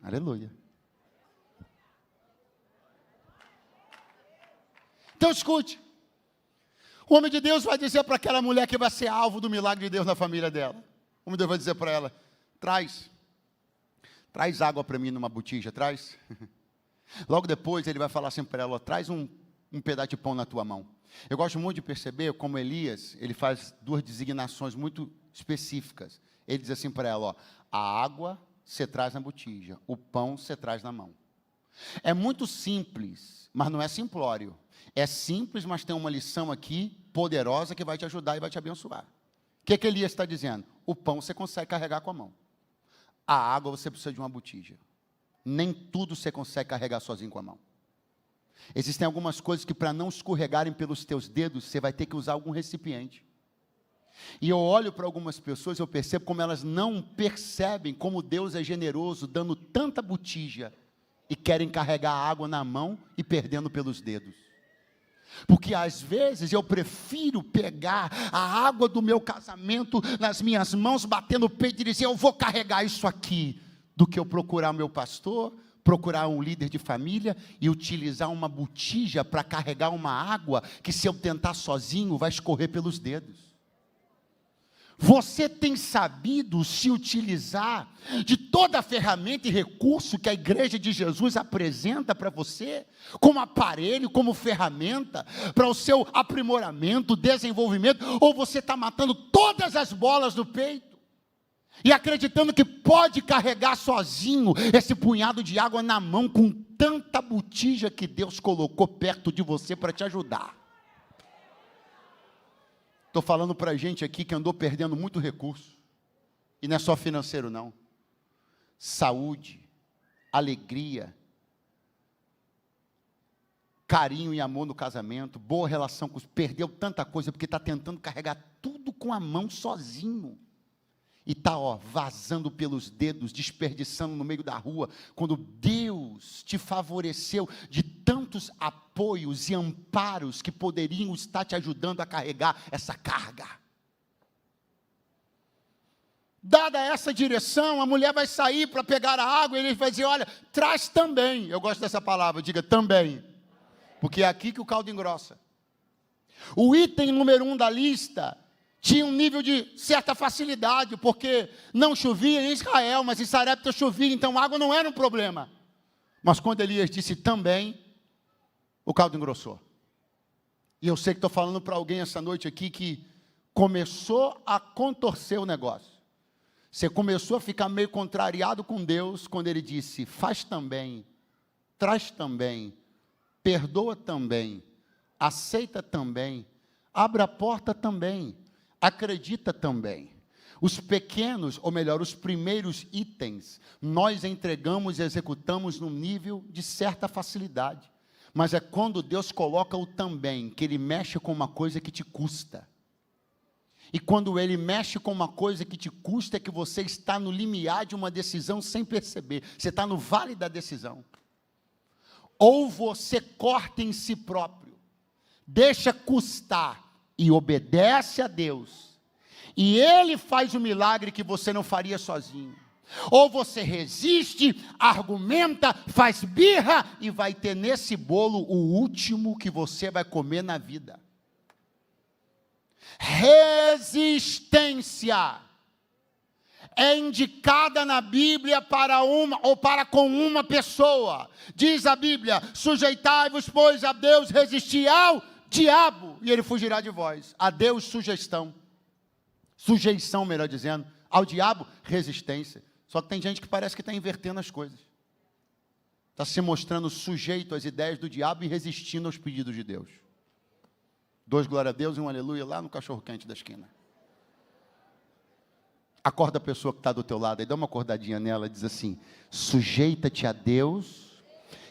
Speaker 1: Aleluia. Então escute. O homem de Deus vai dizer para aquela mulher que vai ser alvo do milagre de Deus na família dela. O homem de Deus vai dizer para ela: traz água para mim numa botija, traz. Logo depois ele vai falar assim para ela: traz um pedaço de pão na tua mão. Eu gosto muito de perceber como Elias, ele faz duas designações muito específicas. Ele diz assim para ela, ó, a água você traz na botija, o pão você traz na mão. É muito simples, mas não é simplório. É simples, mas tem uma lição aqui poderosa que vai te ajudar e vai te abençoar. O que Elias está dizendo? O pão você consegue carregar com a mão. A água você precisa de uma botija. Nem tudo você consegue carregar sozinho com a mão. Existem algumas coisas que para não escorregarem pelos teus dedos, você vai ter que usar algum recipiente. E eu olho para algumas pessoas, eu percebo como elas não percebem como Deus é generoso, dando tanta botija, e querem carregar a água na mão e perdendo pelos dedos. Porque às vezes eu prefiro pegar a água do meu casamento nas minhas mãos, batendo o peito e dizer, eu vou carregar isso aqui, do que eu procurar o meu pastor, procurar um líder de família e utilizar uma botija para carregar uma água que, se eu tentar sozinho, vai escorrer pelos dedos. Você tem sabido se utilizar de toda a ferramenta e recurso que a igreja de Jesus apresenta para você, como aparelho, como ferramenta, para o seu aprimoramento, desenvolvimento, ou você está matando todas as bolas do peito?
Speaker 2: e acreditando que pode carregar sozinho esse punhado de água na mão com tanta botija que Deus colocou perto de você para te ajudar. Estou falando para gente aqui que andou perdendo muito recurso, e não é só financeiro não, saúde, alegria, carinho e amor no casamento, boa relação com os... Perdeu tanta coisa, porque está tentando carregar tudo com a mão sozinho, e está vazando pelos dedos, desperdiçando no meio da rua, quando Deus te favoreceu de tantos apoios e amparos, que poderiam estar te ajudando a carregar essa carga. Dada essa direção, a mulher vai sair para pegar a água, e ele vai dizer, olha, traz também. Eu gosto dessa palavra, diga também, porque é aqui que o caldo engrossa. O item número 1 da lista tinha um nível de certa facilidade, porque não chovia em Israel, mas em Sarepta chovia, então a água não era um problema. Mas quando Elias disse também, o caldo engrossou. E eu sei que estou falando para alguém essa noite aqui, que começou a contorcer o negócio. Você começou a ficar meio contrariado com Deus, quando Ele disse, faz também, traz também, perdoa também, aceita também, abre a porta também, acredita também. Os pequenos, ou melhor, os primeiros itens, nós entregamos e executamos num nível de certa facilidade. Mas é quando Deus coloca o também, que Ele mexe com uma coisa que te custa. E quando Ele mexe com uma coisa que te custa, é que você está no limiar de uma decisão sem perceber. Você está no vale da decisão. Ou você corta em si próprio, deixa custar e obedece a Deus, e Ele faz o milagre que você não faria sozinho. Ou você resiste, argumenta, faz birra, e vai ter nesse bolo o último que você vai comer na vida. Resistência é indicada na Bíblia para uma ou para com uma pessoa. Diz a Bíblia, sujeitai-vos, pois, a Deus, resisti ao diabo, e ele fugirá de vós. A Deus, sujeição, melhor dizendo, ao diabo, resistência. Só que tem gente que parece que está invertendo as coisas. Está se mostrando sujeito às ideias do diabo e resistindo aos pedidos de Deus. 2 glória a Deus e um aleluia lá no cachorro-quente da esquina. Acorda a pessoa que está do teu lado, e dá uma acordadinha nela, diz assim, sujeita-te a Deus,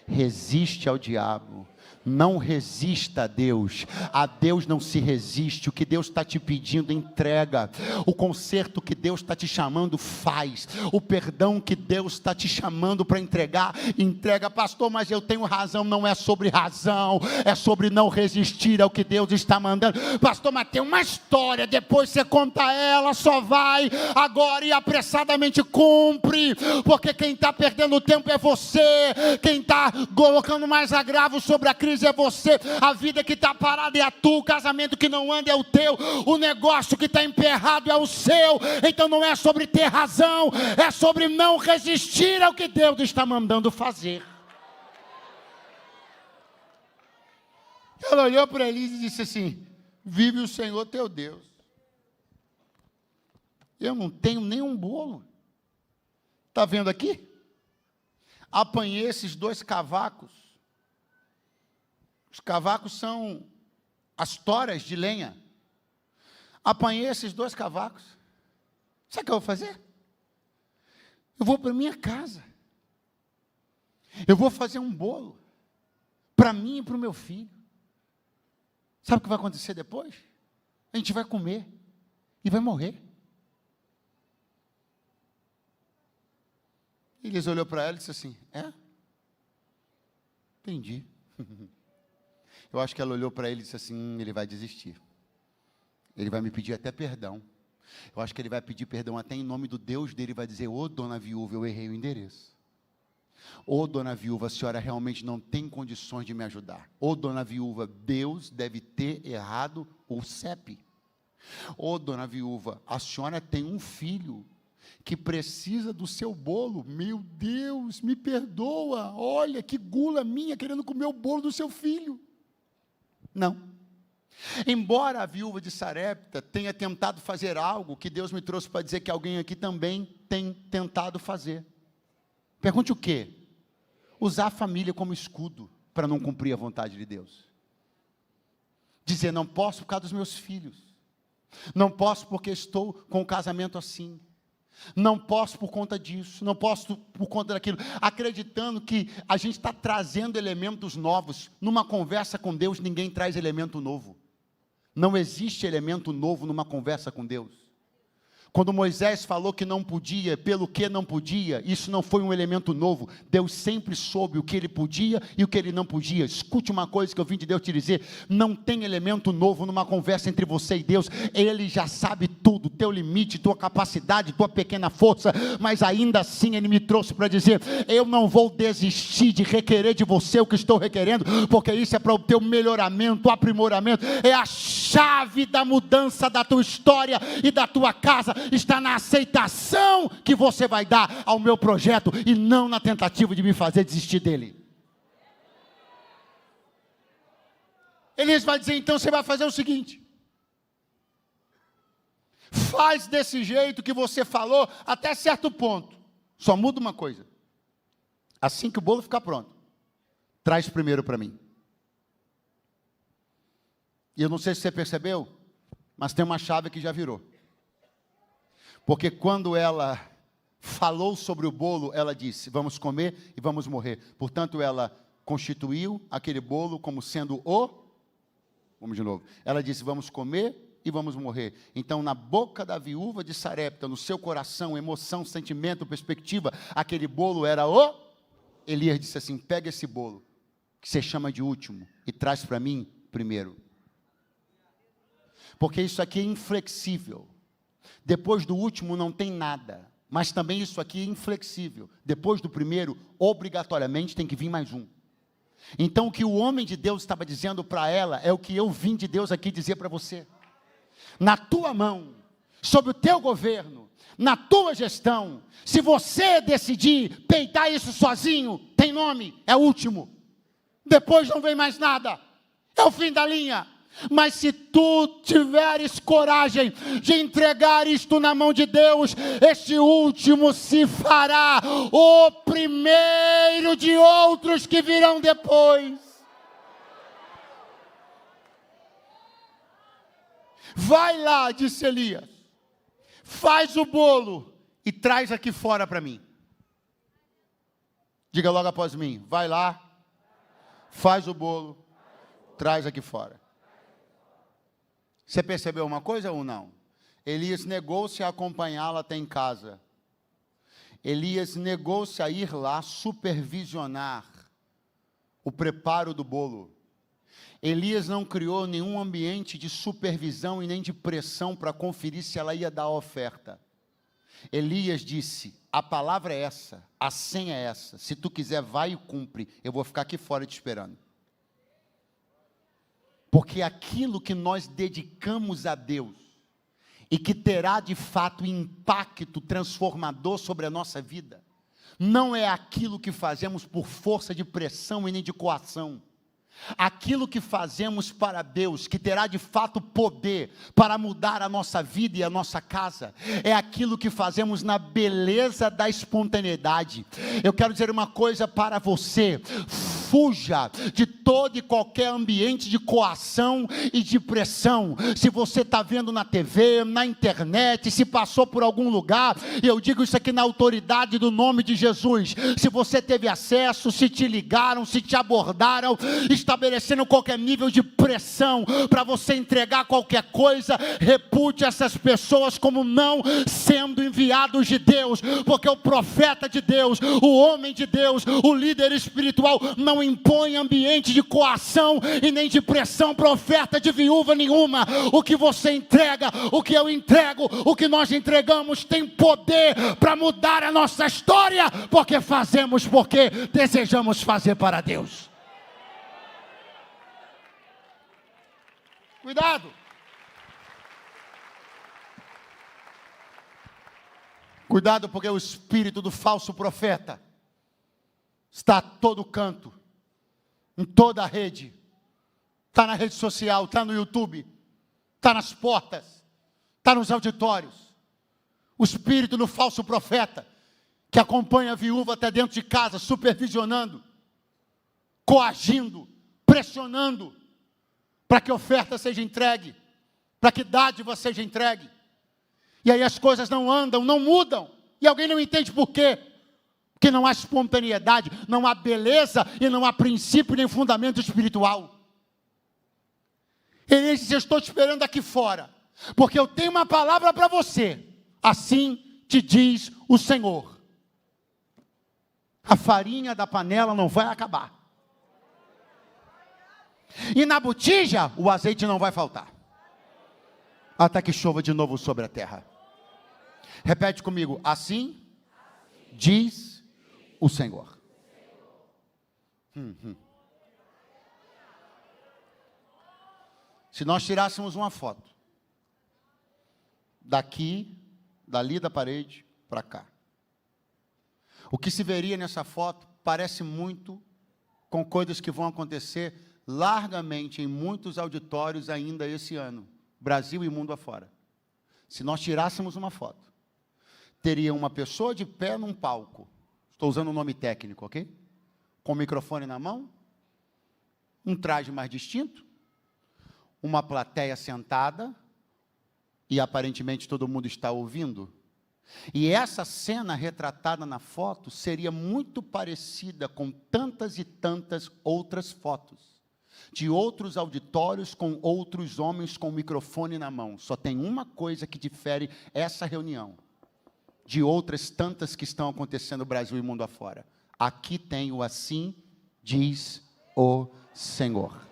Speaker 2: resiste ao diabo. Não resista a Deus não se resiste. O que Deus está te pedindo, entrega. O conserto que Deus está te chamando, faz. O perdão que Deus está te chamando para entregar, entrega. Pastor, mas eu tenho razão. Não é sobre razão, é sobre não resistir ao que Deus está mandando. Pastor, mas tem uma história, depois você conta ela, só vai agora e apressadamente cumpre, porque quem está perdendo tempo é você, quem está colocando mais agravo sobre a crise é você, a vida que está parada é a tua, o casamento que não anda é o teu, o negócio que está emperrado é o seu. Então não é sobre ter razão, é sobre não resistir ao que Deus está mandando fazer. Ela olhou para ele e disse assim, vive o Senhor teu Deus, eu não tenho nenhum bolo. Está vendo aqui? Apanhei esses 2 cavacos. Os cavacos são as toras de lenha. Apanhei esses 2 cavacos. Sabe o que eu vou fazer? Eu vou para minha casa. Eu vou fazer um bolo para mim e para o meu filho. Sabe o que vai acontecer depois? A gente vai comer e vai morrer. Eles olhou para ela e disse assim, entendi. Eu acho que ela olhou para ele e disse assim, ele vai desistir. Ele vai me pedir até perdão. Eu acho que ele vai pedir perdão até em nome do Deus dele, vai dizer, ô dona viúva, eu errei o endereço. Ô dona viúva, a senhora realmente não tem condições de me ajudar. Ô dona viúva, Deus deve ter errado o CEP. Ô dona viúva, a senhora tem um filho que precisa do seu bolo. Meu Deus, me perdoa, olha que gula minha querendo comer o bolo do seu filho. Não, Embora a viúva de Sarepta tenha tentado fazer algo que Deus me trouxe para dizer que alguém aqui também tem tentado fazer. Pergunte o quê? Usar a família como escudo para não cumprir a vontade de Deus. Dizer, não posso por causa dos meus filhos. Não posso porque estou com o casamento assim. Não posso por conta disso. Não posso por conta daquilo. Acreditando que a gente está trazendo elementos novos. Numa conversa com Deus, ninguém traz elemento novo. Não existe elemento novo numa conversa com Deus. Quando Moisés falou que não podia, pelo que não podia, isso não foi um elemento novo. Deus sempre soube o que ele podia e o que ele não podia. Escute uma coisa que eu vim de Deus te dizer: não tem elemento novo numa conversa entre você e Deus. Ele já sabe tudo, teu limite, tua capacidade, tua pequena força, mas ainda assim ele me trouxe para dizer: eu não vou desistir de requerer de você o que estou requerendo, porque isso é para o teu melhoramento, aprimoramento, é a chave da mudança da tua história e da tua casa. Está na aceitação que você vai dar ao meu projeto e não na tentativa de me fazer desistir dele. Elias vai dizer, então você vai fazer o seguinte: faz desse jeito que você falou até certo ponto. Só muda uma coisa: assim que o bolo ficar pronto, traz primeiro para mim. E eu não sei se você percebeu, mas tem uma chave que já virou. Porque quando ela falou sobre o bolo, ela disse, vamos comer e vamos morrer. Portanto, ela constituiu aquele bolo como sendo vamos de novo. Ela disse, vamos comer e vamos morrer. Então, na boca da viúva de Sarepta, no seu coração, emoção, sentimento, perspectiva, aquele bolo era Elias disse assim, pega esse bolo, que você chama de último, e traz para mim primeiro. Porque isso aqui é inflexível. Depois do último não tem nada, mas também isso aqui é inflexível. Depois do primeiro, obrigatoriamente tem que vir mais um. Então o que o homem de Deus estava dizendo para ela, é o que eu vim de Deus aqui dizer para você. Na tua mão, sob o teu governo, na tua gestão, se você decidir peitar isso sozinho, tem nome, é o último. Depois não vem mais nada, é o fim da linha. Mas se tu tiveres coragem de entregar isto na mão de Deus, este último se fará o primeiro de outros que virão depois. Vai lá, disse Elias, faz o bolo e traz aqui fora para mim. Diga logo após mim, vai lá, faz o bolo, traz aqui fora. Você percebeu uma coisa ou não? Elias negou-se a acompanhá-la até em casa. Elias negou-se a ir lá supervisionar o preparo do bolo. Elias não criou nenhum ambiente de supervisão e nem de pressão para conferir se ela ia dar a oferta. Elias disse, a palavra é essa, a senha é essa, se tu quiser vai e cumpre, eu vou ficar aqui fora te esperando. Porque aquilo que nós dedicamos a Deus, e que terá de fato impacto transformador sobre a nossa vida, não é aquilo que fazemos por força de pressão e nem de coação. Aquilo que fazemos para Deus, que terá de fato poder para mudar a nossa vida e a nossa casa, é aquilo que fazemos na beleza da espontaneidade. Eu quero dizer uma coisa para você: fuja de todo e qualquer ambiente de coação e de pressão. Se você está vendo na TV, na internet, se passou por algum lugar, e eu digo isso aqui na autoridade do nome de Jesus, se você teve acesso, se te ligaram, se te abordaram, estabelecendo qualquer nível de pressão para você entregar qualquer coisa, repute essas pessoas como não sendo enviados de Deus, porque o profeta de Deus, o homem de Deus, o líder espiritual não impõe ambiente de coação e nem de pressão para oferta de viúva nenhuma. O que você entrega, o que eu entrego, o que nós entregamos tem poder para mudar a nossa história, porque fazemos porque desejamos fazer para Deus. Cuidado! Cuidado, porque o espírito do falso profeta está a todo canto, em toda a rede, está na rede social, está no YouTube, está nas portas, está nos auditórios. O espírito do falso profeta, que acompanha a viúva até dentro de casa, supervisionando, coagindo, pressionando, para que oferta seja entregue, para que dádiva seja entregue. E aí as coisas não andam, não mudam, e alguém não entende por quê. Porque não há espontaneidade, não há beleza e não há princípio nem fundamento espiritual. Ele diz: eu estou te esperando aqui fora, porque eu tenho uma palavra para você. Assim te diz o Senhor. A farinha da panela não vai acabar. E na botija o azeite não vai faltar. Até que chova de novo sobre a terra. Repete comigo: assim diz o Senhor. Se nós tirássemos uma foto daqui, dali da parede para cá, o que se veria nessa foto parece muito com coisas que vão acontecer largamente em muitos auditórios ainda esse ano, Brasil e mundo afora. Se nós tirássemos uma foto, teria uma pessoa de pé num palco, estou usando um nome técnico, ok? Com o microfone na mão, um traje mais distinto, uma plateia sentada, e aparentemente todo mundo está ouvindo. E essa cena retratada na foto seria muito parecida com tantas e tantas outras fotos, de outros auditórios com outros homens com o microfone na mão. Só tem uma coisa que difere essa reunião de outras tantas que estão acontecendo no Brasil e mundo afora. Aqui tem o assim diz o Senhor.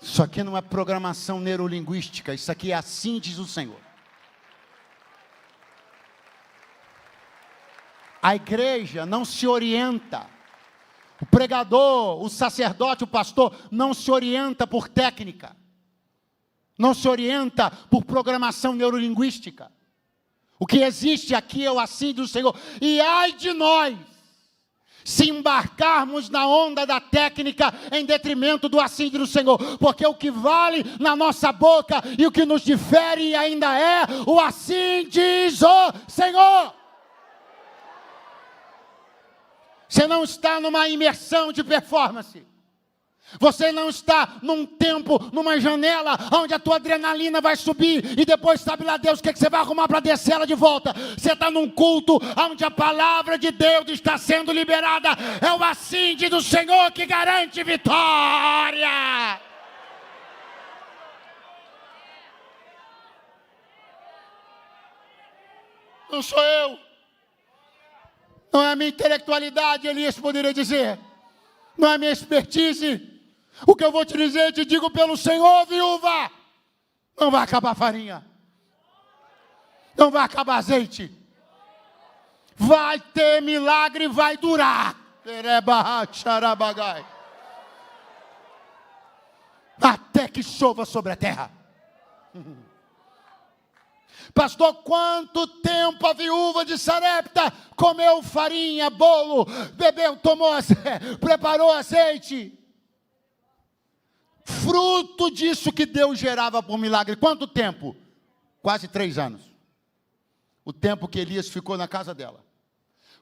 Speaker 2: Isso aqui não é programação neurolinguística, isso aqui é assim diz o Senhor. A igreja não se orienta, o pregador, o sacerdote, o pastor, não se orienta por técnica, não se orienta por programação neurolinguística. O que existe aqui é o assim diz o Senhor. E ai de nós, se embarcarmos na onda da técnica em detrimento do assim diz o Senhor, porque o que vale na nossa boca e o que nos difere ainda é o assim diz o Senhor. Você não está numa imersão de performance. Você não está num tempo, numa janela, onde a tua adrenalina vai subir, e depois sabe lá Deus o que você vai arrumar para descer ela de volta. Você está num culto, onde a palavra de Deus está sendo liberada. É o assim diz o Senhor que garante vitória. Não sou eu. Não é a minha intelectualidade, Elias poderia dizer. Não é a minha expertise. O que eu vou te dizer, te digo pelo Senhor, viúva. Não vai acabar a farinha. Não vai acabar azeite. Vai ter milagre, vai durar. Até que chova sobre a terra. Pastor, quanto tempo a viúva de Sarepta comeu farinha, bolo, bebeu, preparou azeite? Fruto disso que Deus gerava por milagre. Quanto tempo? Quase 3 anos. O tempo que Elias ficou na casa dela.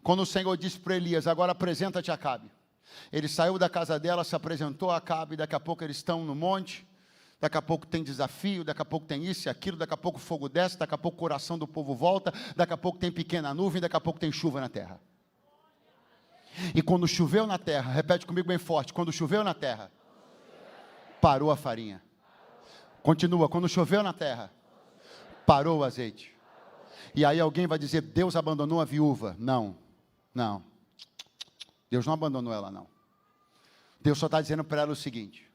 Speaker 2: Quando o Senhor disse para Elias: agora apresenta-te a Acabe. Ele saiu da casa dela, se apresentou a Acabe, daqui a pouco eles estão no monte. Daqui a pouco tem desafio, daqui a pouco tem isso e aquilo, daqui a pouco o fogo desce, daqui a pouco o coração do povo volta, daqui a pouco tem pequena nuvem, daqui a pouco tem chuva na terra. E quando choveu na terra, repete comigo bem forte, quando choveu na terra, parou a farinha. Continua, quando choveu na terra, parou o azeite. E aí alguém vai dizer: Deus abandonou a viúva. Não, não. Deus não abandonou ela, não. Deus só está dizendo para ela o seguinte: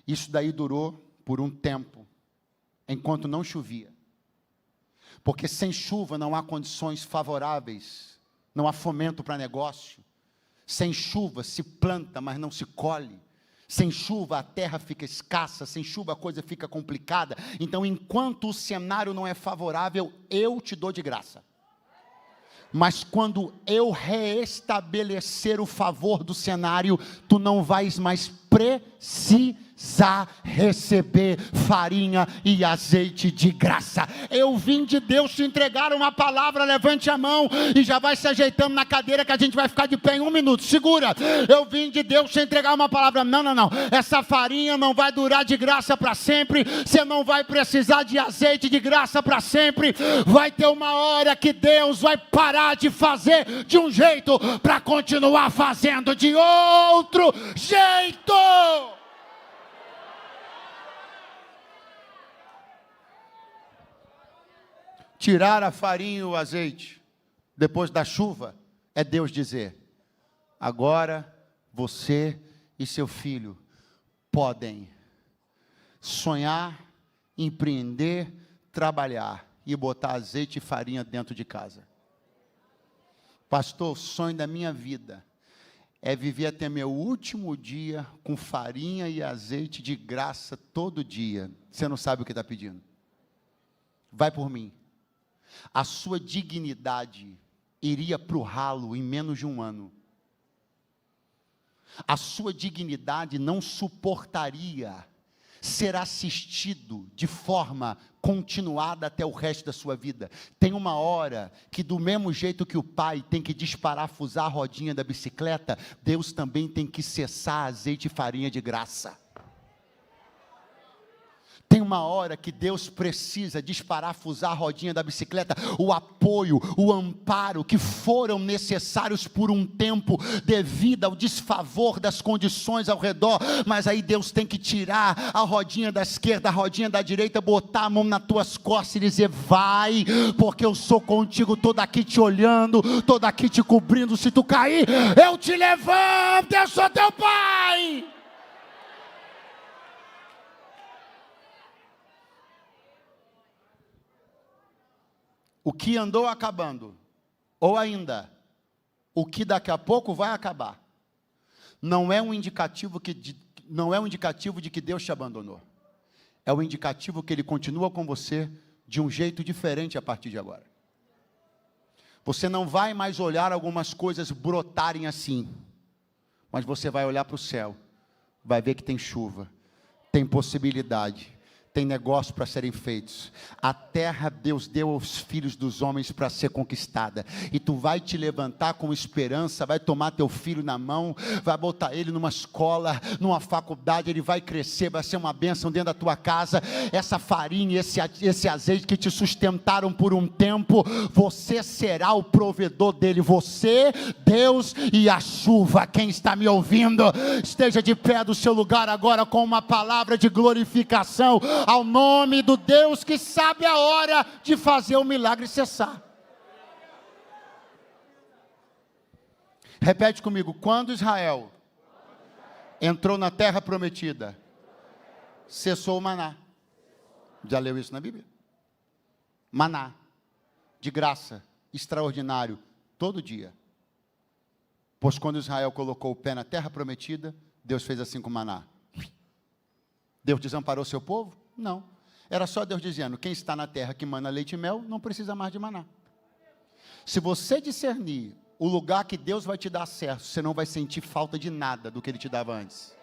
Speaker 2: isso daí durou por um tempo, enquanto não chovia. Porque sem chuva não há condições favoráveis, não há fomento para negócio. Sem chuva se planta, mas não se colhe. Sem chuva a terra fica escassa, sem chuva a coisa fica complicada. Então, enquanto o cenário não é favorável, eu te dou de graça. Mas quando eu reestabelecer o favor do cenário, tu não vais mais precisar receber farinha e azeite de graça. Eu vim de Deus te entregar uma palavra, levante a mão e já vai se ajeitando na cadeira que a gente vai ficar de pé em 1 minuto, segura. Eu vim de Deus te entregar uma palavra, não, essa farinha não vai durar de graça para sempre, você não vai precisar de azeite de graça para sempre, vai ter uma hora que Deus vai parar de fazer de um jeito para continuar fazendo de outro jeito. Tirar a farinha e o azeite depois da chuva é Deus dizer: agora você e seu filho podem sonhar, empreender, trabalhar e botar azeite e farinha dentro de casa. Pastor, o sonho da minha vida é viver até meu último dia com farinha e azeite de graça todo dia. Você não sabe o que está pedindo. Vai por mim. A sua dignidade iria para o ralo em menos de 1 ano. A sua dignidade não suportaria ser assistido de forma continuada até o resto da sua vida. Tem uma hora que, do mesmo jeito que o pai tem que desparafusar a rodinha da bicicleta, Deus também tem que cessar azeite e farinha de graça. Tem uma hora que Deus precisa desparafusar a rodinha da bicicleta, o apoio, o amparo que foram necessários por um tempo, devido ao desfavor das condições ao redor, mas aí Deus tem que tirar a rodinha da esquerda, a rodinha da direita, botar a mão nas tuas costas e dizer: vai, porque eu sou contigo, estou daqui te olhando, estou daqui te cobrindo, se tu cair, eu te levanto, eu sou teu pai. O que andou acabando, ou ainda, o que daqui a pouco vai acabar, não é um indicativo de que Deus te abandonou. É um indicativo que Ele continua com você de um jeito diferente a partir de agora. Você não vai mais olhar algumas coisas brotarem assim, mas você vai olhar para o céu, vai ver que tem chuva, tem possibilidade, tem negócios para serem feitos. A terra Deus deu aos filhos dos homens para ser conquistada, e tu vai te levantar com esperança, vai tomar teu filho na mão, vai botar ele numa escola, numa faculdade, ele vai crescer, vai ser uma bênção dentro da tua casa. Essa farinha, esse azeite que te sustentaram por um tempo, você será o provedor dele, você, Deus e a chuva. Quem está me ouvindo, esteja de pé do seu lugar agora com uma palavra de glorificação ao nome do Deus que sabe a hora de fazer o milagre cessar. Repete comigo: quando Israel entrou na terra prometida, cessou o maná. Já leu isso na Bíblia? Maná, de graça, extraordinário, todo dia. Pois quando Israel colocou o pé na terra prometida, Deus fez assim com o maná. Deus desamparou seu povo? Não, era só Deus dizendo: quem está na terra que mana leite e mel, não precisa mais de maná. Se você discernir o lugar que Deus vai te dar acesso, você não vai sentir falta de nada do que Ele te dava antes.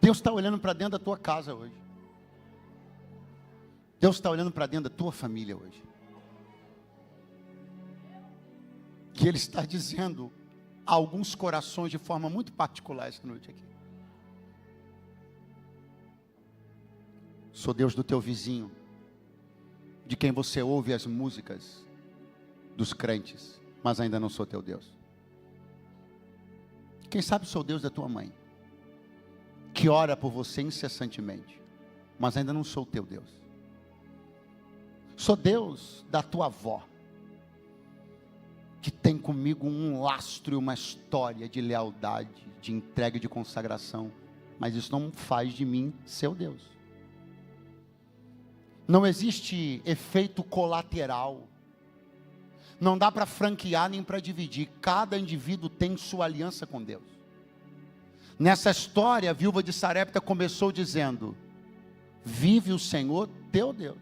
Speaker 2: Deus está olhando para dentro da tua casa hoje. Deus está olhando para dentro da tua família hoje. E Ele está dizendo a alguns corações de forma muito particular esta noite aqui: sou Deus do teu vizinho, de quem você ouve as músicas dos crentes, mas ainda não sou teu Deus. Quem sabe sou Deus da tua mãe, que ora por você incessantemente, mas ainda não sou teu Deus. Sou Deus da tua avó, que tem comigo um lastro e uma história de lealdade, de entrega e de consagração, mas isso não faz de mim seu Deus. Não existe efeito colateral, não dá para franquear nem para dividir, cada indivíduo tem sua aliança com Deus. Nessa história, a viúva de Sarepta começou dizendo: vive o Senhor teu Deus.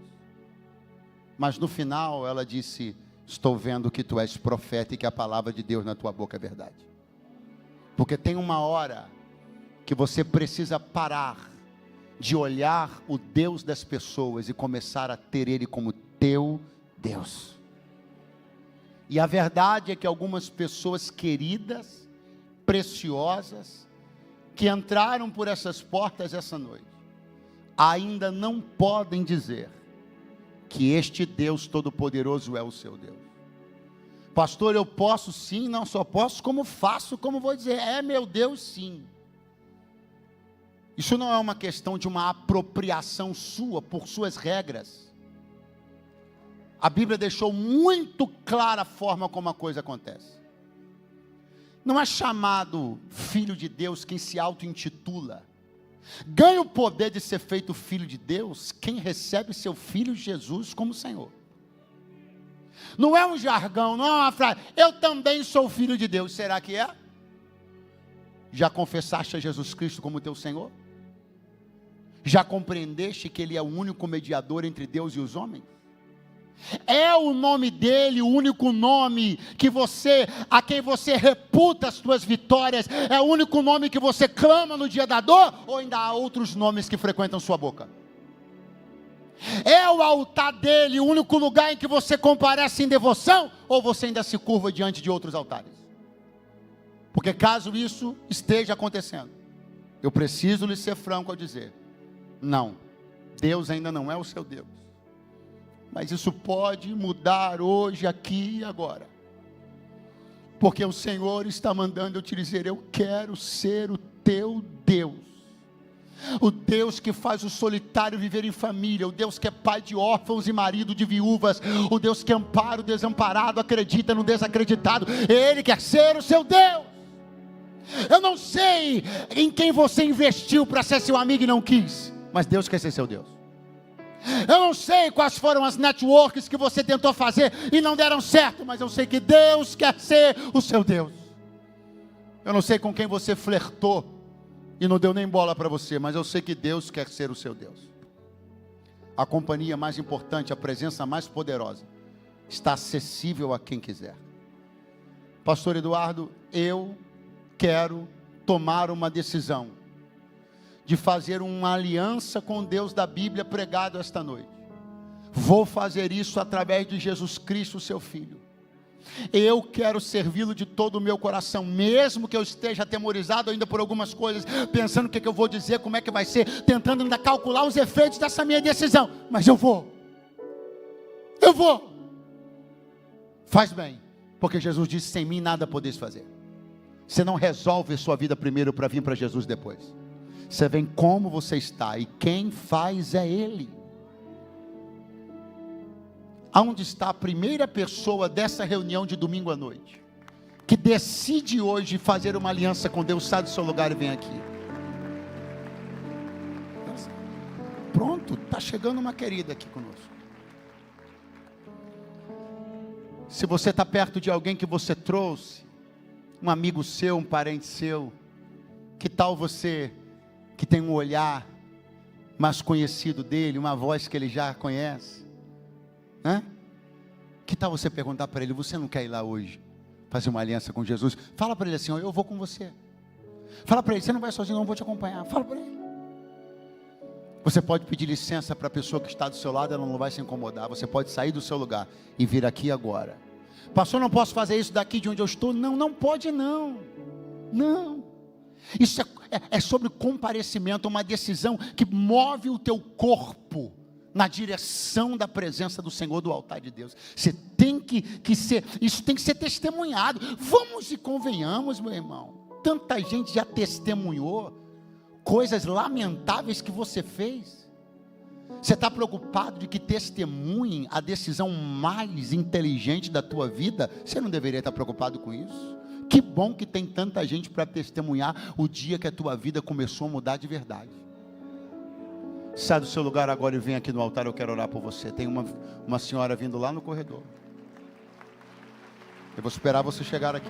Speaker 2: Mas no final ela disse: estou vendo que tu és profeta e que a palavra de Deus na tua boca é verdade. Porque tem uma hora que você precisa parar de olhar o Deus das pessoas e começar a ter Ele como teu Deus. E a verdade é que algumas pessoas queridas, preciosas, que entraram por essas portas essa noite, ainda não podem dizer que este Deus Todo-Poderoso é o seu Deus. Pastor, eu posso sim, não só posso, como faço, como vou dizer, é meu Deus sim. Isso não é uma questão de uma apropriação sua, por suas regras. A Bíblia deixou muito clara a forma como a coisa acontece. Não é chamado filho de Deus quem se auto-intitula. Ganha o poder de ser feito filho de Deus quem recebe seu filho Jesus como Senhor. Não é um jargão, não é uma frase, eu também sou filho de Deus. Será que é? Já confessaste a Jesus Cristo como teu Senhor? Já compreendeste que Ele é o único mediador entre Deus e os homens? É o nome dele, o único nome a quem você reputa as suas vitórias, é o único nome que você clama no dia da dor, ou ainda há outros nomes que frequentam sua boca? É o altar dele, o único lugar em que você comparece em devoção, ou você ainda se curva diante de outros altares? Porque caso isso esteja acontecendo, eu preciso lhe ser franco ao dizer: não, Deus ainda não é o seu Deus. Mas isso pode mudar hoje, aqui e agora. Porque o Senhor está mandando eu te dizer: eu quero ser o teu Deus. O Deus que faz o solitário viver em família. O Deus que é pai de órfãos e marido de viúvas. O Deus que ampara o desamparado, acredita no desacreditado. Ele quer ser o seu Deus. Eu não sei em quem você investiu para ser seu amigo e não quis, mas Deus quer ser seu Deus. Eu não sei quais foram as networks que você tentou fazer e não deram certo, mas eu sei que Deus quer ser o seu Deus. Eu não sei com quem você flertou e não deu nem bola para você, mas eu sei que Deus quer ser o seu Deus. A companhia mais importante, a presença mais poderosa, está acessível a quem quiser. Pastor Eduardo, eu quero tomar uma decisão de fazer uma aliança com Deus da Bíblia pregado esta noite. Vou fazer isso através de Jesus Cristo, seu Filho. Eu quero servi-lo de todo o meu coração, mesmo que eu esteja atemorizado ainda por algumas coisas, pensando o que eu vou dizer, como é que vai ser, tentando ainda calcular os efeitos dessa minha decisão, mas eu vou. Faz bem, porque Jesus disse: sem mim nada podeis fazer. Você não resolve sua vida primeiro para vir para Jesus depois. Você vem como você está, e quem faz é Ele. Aonde está a primeira pessoa dessa reunião de domingo à noite, que decide hoje fazer uma aliança com Deus? Sai do seu lugar e vem aqui. Pronto, está chegando uma querida aqui conosco. Se você está perto de alguém que você trouxe, um amigo seu, um parente seu, que tal você que tem um olhar mais conhecido dele, uma voz que ele já conhece? Que tal você perguntar para ele: você não quer ir lá hoje fazer uma aliança com Jesus? Fala para ele assim: eu vou com você. Fala para ele: você não vai sozinho, não, vou te acompanhar. Fala para ele. Você pode pedir licença para a pessoa que está do seu lado, ela não vai se incomodar. Você pode sair do seu lugar e vir aqui agora. Pastor, não posso fazer isso daqui de onde eu estou? Não pode não. Isso é sobre comparecimento, uma decisão que move o teu corpo na direção da presença do Senhor, do altar de Deus. Você tem que ser, isso tem que ser testemunhado. Vamos e convenhamos, meu irmão. Tanta gente já testemunhou coisas lamentáveis que você fez. Você está preocupado de que testemunhem a decisão mais inteligente da tua vida? Você não deveria estar preocupado com isso? Que bom que tem tanta gente para testemunhar o dia que a tua vida começou a mudar de verdade. Sai do seu lugar agora e vem aqui no altar, eu quero orar por você. Tem uma senhora vindo lá no corredor. Eu vou esperar você chegar aqui.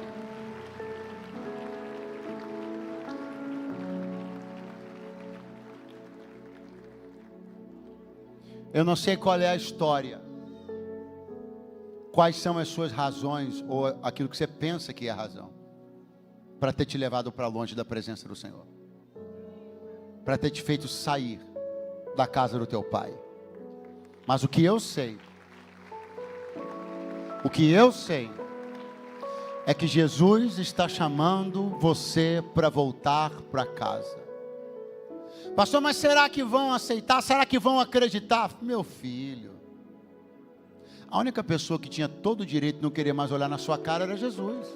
Speaker 2: Eu não sei qual é a história, quais são as suas razões, ou aquilo que você pensa que é a razão, para ter te levado para longe da presença do Senhor, para ter te feito sair da casa do teu pai. Mas o que eu sei é que Jesus está chamando você para voltar para casa. Pastor, mas será que vão aceitar? Será que vão acreditar? Meu filho, a única pessoa que tinha todo o direito de não querer mais olhar na sua cara era Jesus.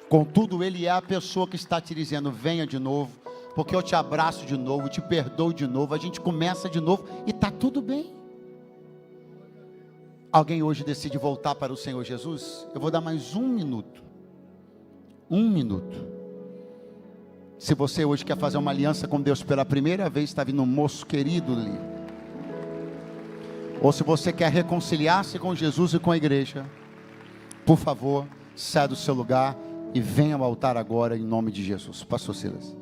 Speaker 2: Contudo, Ele é a pessoa que está te dizendo: venha de novo, porque eu te abraço de novo, te perdoo de novo, a gente começa de novo e está tudo bem. Alguém hoje decide voltar para o Senhor Jesus? Eu vou dar mais 1 minuto. 1 minuto. Se você hoje quer fazer uma aliança com Deus pela primeira vez, está vindo um moço querido ali. Ou se você quer reconciliar-se com Jesus e com a igreja, por favor, saia do seu lugar e venha ao altar agora em nome de Jesus. Pastor Silas.